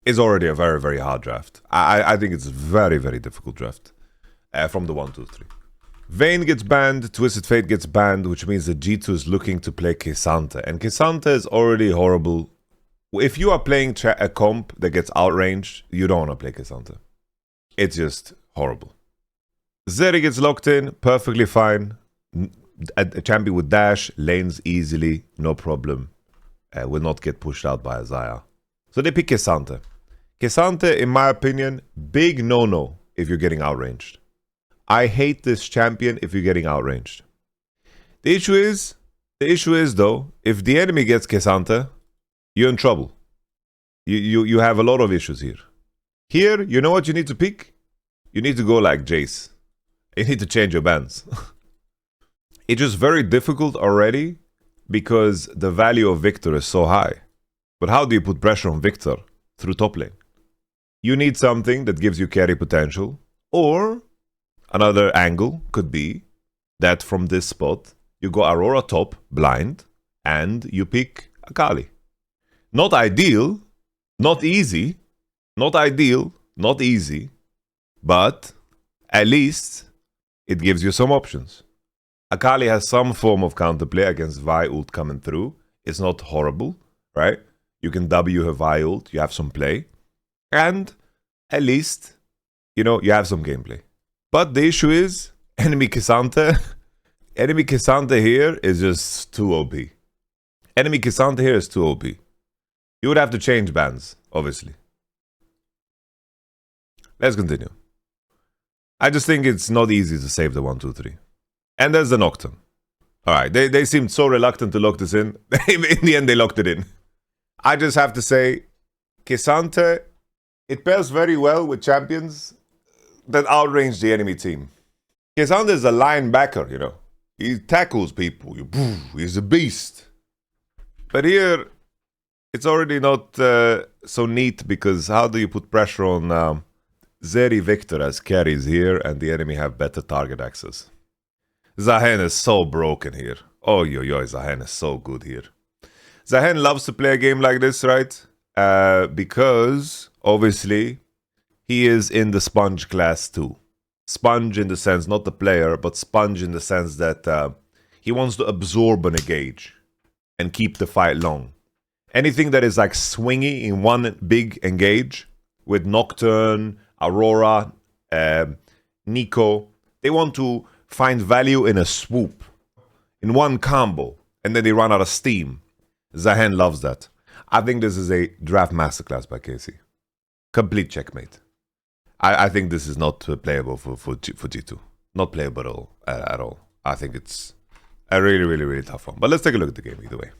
it's already a very, very hard draft. I think it's a very, very difficult draft from the 1, 2, 3. Vayne gets banned, Twisted Fate gets banned, which means that G2 is looking to play K'Sante. And K'Sante is already horrible. If you are playing a comp that gets outranged, you don't want to play K'Sante. It's just horrible. Zeri gets locked in, perfectly fine. A champion with dash, lanes easily, no problem. Will not get pushed out by a Xayah. So they pick K'Sante. K'Sante, in my opinion, big no-no if you're getting outranged. I hate this champion if you're getting outranged. The issue is though, if the enemy gets K'Sante, you're in trouble. You have a lot of issues here. Here, you know what you need to pick? You need to go like Jace. You need to change your bans. It's just very difficult already because the value of Victor is so high. But how do you put pressure on Victor through top lane? You need something that gives you carry potential, or another angle could be that from this spot, you go Aurora top, blind, and you pick Akali. Not ideal, not easy, not ideal, not easy, but at least it gives you some options. Akali has some form of counterplay against Vi ult coming through. It's not horrible, right? You can W her Vi ult, you have some play. And at least, you know, you have some gameplay. But the issue is, enemy K'Sante here is just too OP. Enemy K'Sante here is too OP. You would have to change bans, obviously. Let's continue. I just think it's not easy to save the 1-2-3. And there's the Nocturne. Alright, they seemed so reluctant to lock this in. In the end, they locked it in. I just have to say, K'Sante, it pairs very well with champions that outrange the enemy team. K'Sante is a linebacker, you know. He tackles people. He's a beast. But here, it's already not so neat because how do you put pressure on Zeri Victor as carries here and the enemy have better target access? Zahen is so broken here. Oh, Zahen is so good here. Zahen loves to play a game like this, right? Because, obviously, he is in the Sponge class too. Sponge in the sense, not the player, but Sponge in the sense that he wants to absorb an engage and keep the fight long. Anything that is like swingy in one big engage with Nocturne, Aurora, Nico, they want to find value in a swoop, in one combo, and then they run out of steam. Zahen loves that. I think this is a draft masterclass by Casey. Complete checkmate. I think this is not playable for G2. Not playable at all. I think it's a really tough one. But let's take a look at the game either way.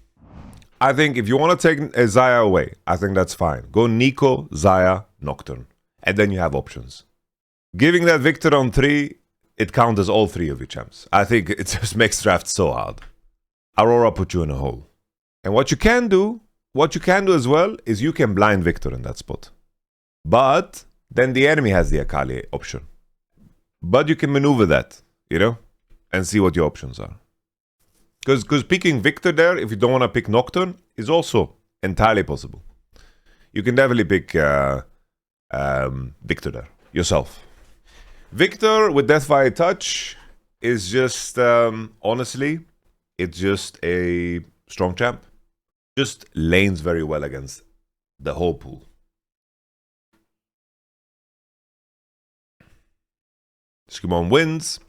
I think if you want to take Xayah away, I think that's fine. Go Nico, Xayah, Nocturne. And then you have options. Giving that Victor on 3, it counts as all 3 of your champs. I think it just makes draft so hard. Aurora put you in a hole. And what you can do as well, is you can blind Victor in that spot. But then the enemy has the Akali option. But you can maneuver that, you know, and see what your options are. Because picking Victor there, if you don't want to pick Nocturne, is also entirely possible. You can definitely pick Victor there, yourself. Victor with Deathfire Touch is just, honestly, it's just a strong champ. Just lanes very well against the whole pool. Skewmond wins.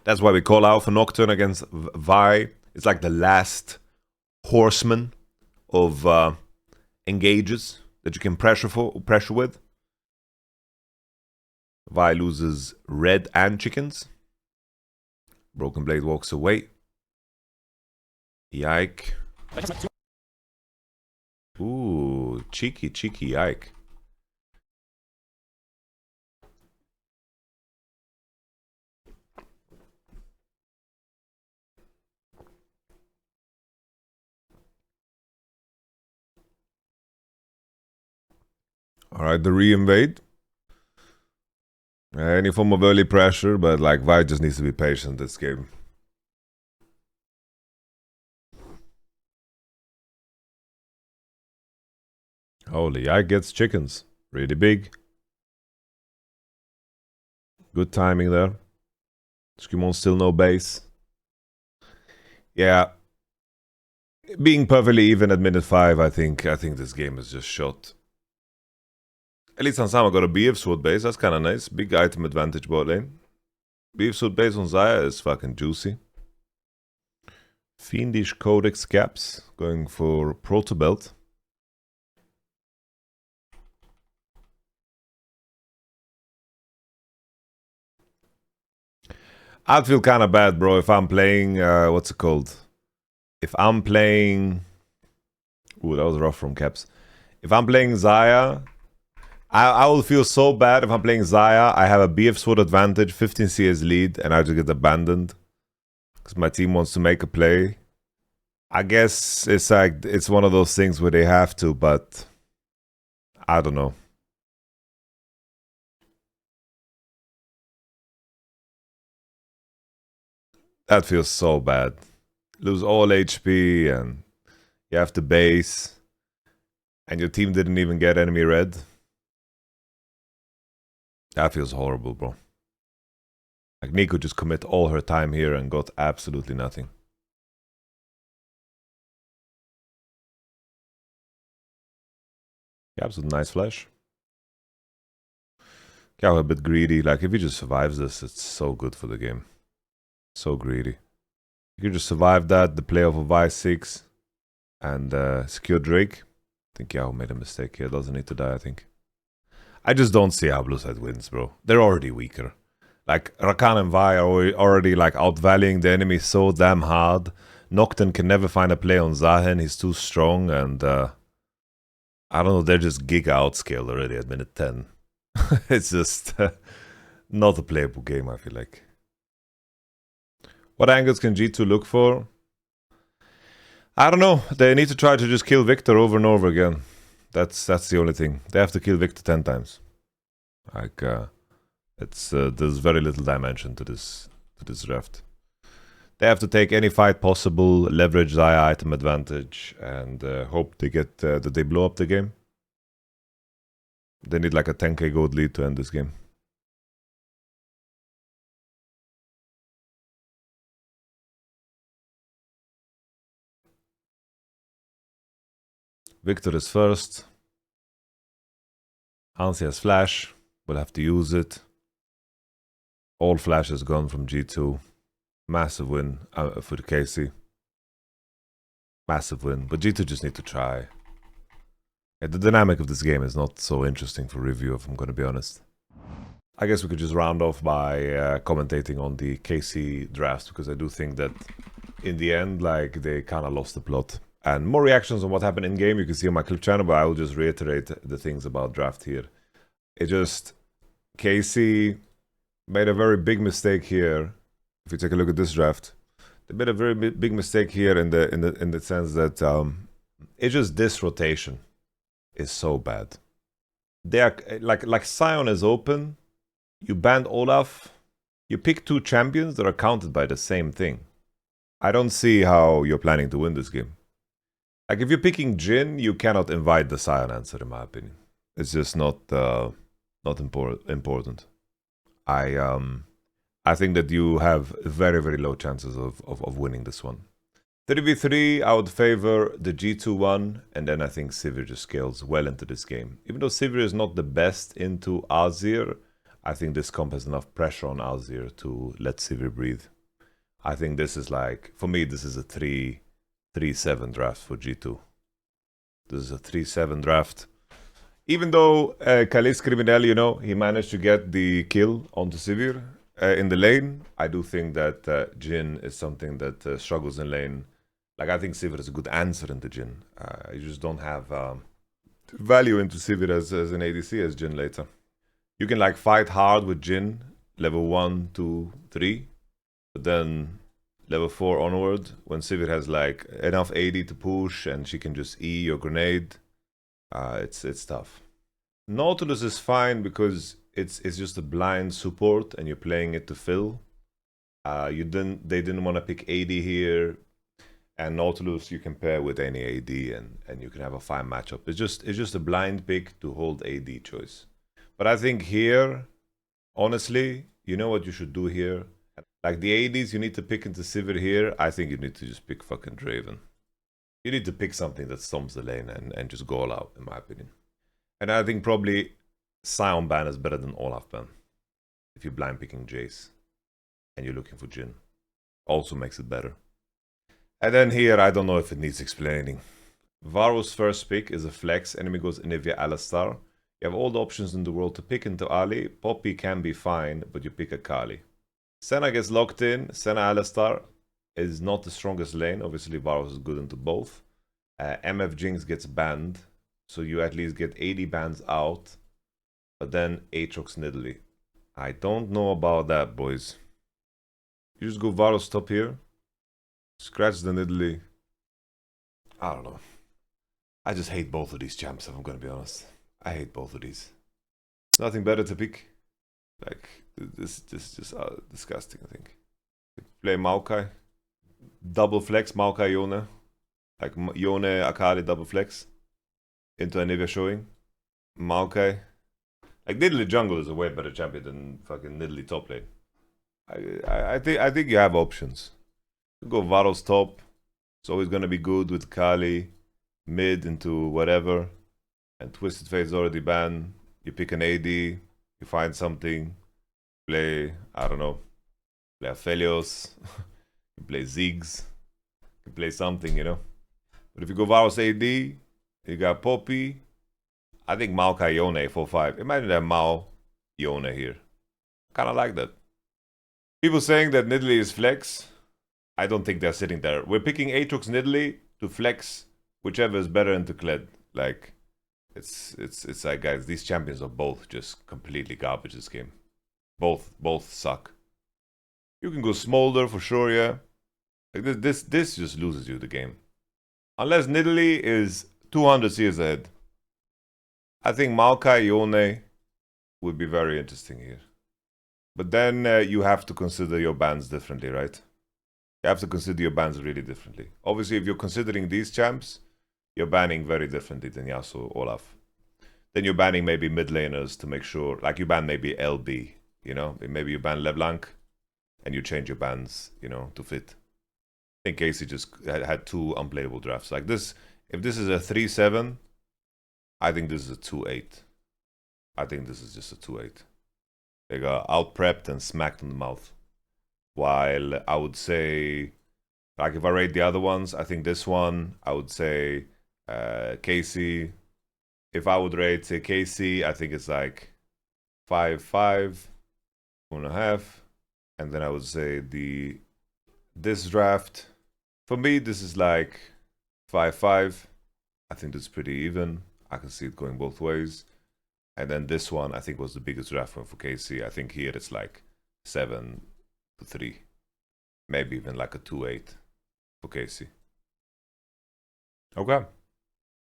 That's why we call out for Nocturne against Vi. It's like the last horseman of engages that you can pressure with. Vi loses red and chickens. BrokenBlade walks away. Yike. Ooh, cheeky Yike. Alright, the re-invade. Any form of early pressure, but like Vi just needs to be patient this game. Holy, Yike gets chickens. Really big. Good timing there. Skewmond still no base. Yeah. Being perfectly even at minute 5, I think this game is just shot. At least Hansama got a BF sword base, that's kinda nice. Big item advantage bot lane. BF sword base on Xayah is fucking juicy. Fiendish Codex caps, going for Proto Belt. I'd feel kinda bad, bro, if I'm playing, what's it called? If I'm playing... Ooh, that was rough from caps. If I'm playing Xayah... I will feel so bad if I'm playing Xayah. I have a BF sword advantage, 15 CS lead, and I just get abandoned because my team wants to make a play. I guess it's like it's one of those things where they have to, but I don't know. That feels so bad. Lose all HP and you have to base, and your team didn't even get enemy red. That feels horrible, bro. Like, Nico just commit all her time here and got absolutely nothing. Yeah, absolute nice flash. Yeah, a bit greedy. Like, if he just survives this, it's so good for the game. So greedy. You can just survive that, the play of a Y6, and secure Drake. I think Yahoo made a mistake here. Doesn't need to die, I think. I just don't see how Blue Side wins, bro. They're already weaker. Like, Rakan and Vi are already like outvaluing the enemy so damn hard. Nocturne can never find a play on Zahen. He's too strong, and I don't know, they're just giga outscaled already at minute 10. It's just not a playable game, I feel like. What angles can G2 look for? I don't know. They need to try to just kill Victor over and over again. That's the only thing. They have to kill Victor 10 times. Like, there's very little dimension to this draft. They have to take any fight possible, leverage Zaya item advantage, and hope they get that they blow up the game. They need like a 10k gold lead to end this game. Victor is first. Hansi has flash. We'll have to use it. All flash is gone from G2. Massive win for the KC. Massive win. But G2 just need to try. Yeah, the dynamic of this game is not so interesting for review, if I'm going to be honest. I guess we could just round off by commentating on the KC drafts, because I do think that in the end, like, they kind of lost the plot. And more reactions on what happened in game you can see on my clip channel, but I will just reiterate the things about draft here. It just, KC made a very big mistake here. If you take a look at this draft, they made a very big mistake here in the sense that it's just this rotation is so bad. They are like Sion is open. You banned Olaf. You pick two champions that are counted by the same thing. I don't see how you're planning to win this game. Like, if you're picking Jhin, you cannot invite the Sion answer, in my opinion. It's just not important. I think that you have very, very low chances of winning this one. 3v3, I would favor the G2 one, and then I think Sivir just scales well into this game. Even though Sivir is not the best into Azir, I think this comp has enough pressure on Azir to let Sivir breathe. I think this is like, for me, this is a 3-7 draft for G2. This is a 3-7 draft. Even though Caliste Criminel, you know, he managed to get the kill onto Sivir in the lane, I do think that Jhin is something that struggles in lane. Like, I think Sivir is a good answer into Jhin. You just don't have value into Sivir as an ADC as Jhin later. You can like fight hard with Jhin, level 1, 2, 3, but then level 4 onward, when Sivir has like enough AD to push and she can just E your grenade, it's tough. Nautilus is fine because it's just a blind support and you're playing it to fill. They didn't want to pick AD here, and Nautilus you can pair with any AD and you can have a fine matchup. It's just a blind pick to hold AD choice. But I think here, honestly, you know what you should do here? Like, the ADs you need to pick into Sivir here, I think you need to just pick fucking Draven. You need to pick something that stomps the lane and just go all out, in my opinion. And I think probably Sion ban is better than Olaf ban. If you're blind picking Jace and you're looking for Jhin. Also makes it better. And then here, I don't know if it needs explaining. Varus' first pick is a flex. Enemy goes Anivia Alistar. You have all the options in the world to pick into Ali. Poppy can be fine, but you pick a Kali. Senna gets locked in. Senna Alistar is not the strongest lane. Obviously, Varus is good into both. MF Jinx gets banned, so you at least get 80 bans out. But then Aatrox Nidalee. I don't know about that, boys. You just go Varus top here. Scratch the Nidalee. I don't know. I just hate both of these champs, if I'm gonna be honest. I hate both of these. Nothing better to pick. Like, this is just disgusting, I think. Play Maokai. Double flex, Maokai Yone. Like, Yone, Akali double flex. Into Anivia showing. Maokai. Like, Nidalee jungle is a way better champion than fucking Nidalee top lane. I think you have options. You go Varus top. It's always gonna be good with Kali. Mid into whatever. And Twisted Fate's already banned. You pick an AD. You find something. Play, I don't know. Play Aphelios. You play Ziggs. You play something, you know. But if you go Varus AD, you got Poppy. I think Maokai Yone 4-5. Imagine that Mao Yone here. Kinda like that. People saying that Nidalee is flex. I don't think they're sitting there. We're picking Aatrox Nidalee to flex whichever is better into Kled. Like, it's like, guys, these champions are both just completely garbage this game. Both suck. You can go Smolder for sure, yeah. Like this just loses you the game. Unless Nidalee is 200 years ahead. I think Maokai Yone would be very interesting here. But then you have to consider your bans differently, right? You have to consider your bans really differently. Obviously, if you're considering these champs, you're banning very differently than Yasuo, Olaf. Then you're banning maybe mid laners to make sure, like you ban maybe LB, you know? Maybe you ban LeBlanc and you change your bans, you know, to fit. I think Casey just had 2 unplayable drafts. Like this, if this is a 3-7, I think this is a 2-8. I think this is just a 2-8. They got out-prepped and smacked in the mouth. While I would say, like if I rate the other ones, I think this one, I would say Casey. If I would rate, say, Casey, I think it's like 5.5, 4.5. And then I would say this draft, for me, this is like 5.5. I think that's pretty even. I can see it going both ways. And then this one, I think, was the biggest draft one for Casey. I think here it's like 7-3. Maybe even like a 2-8 for Casey. Okay.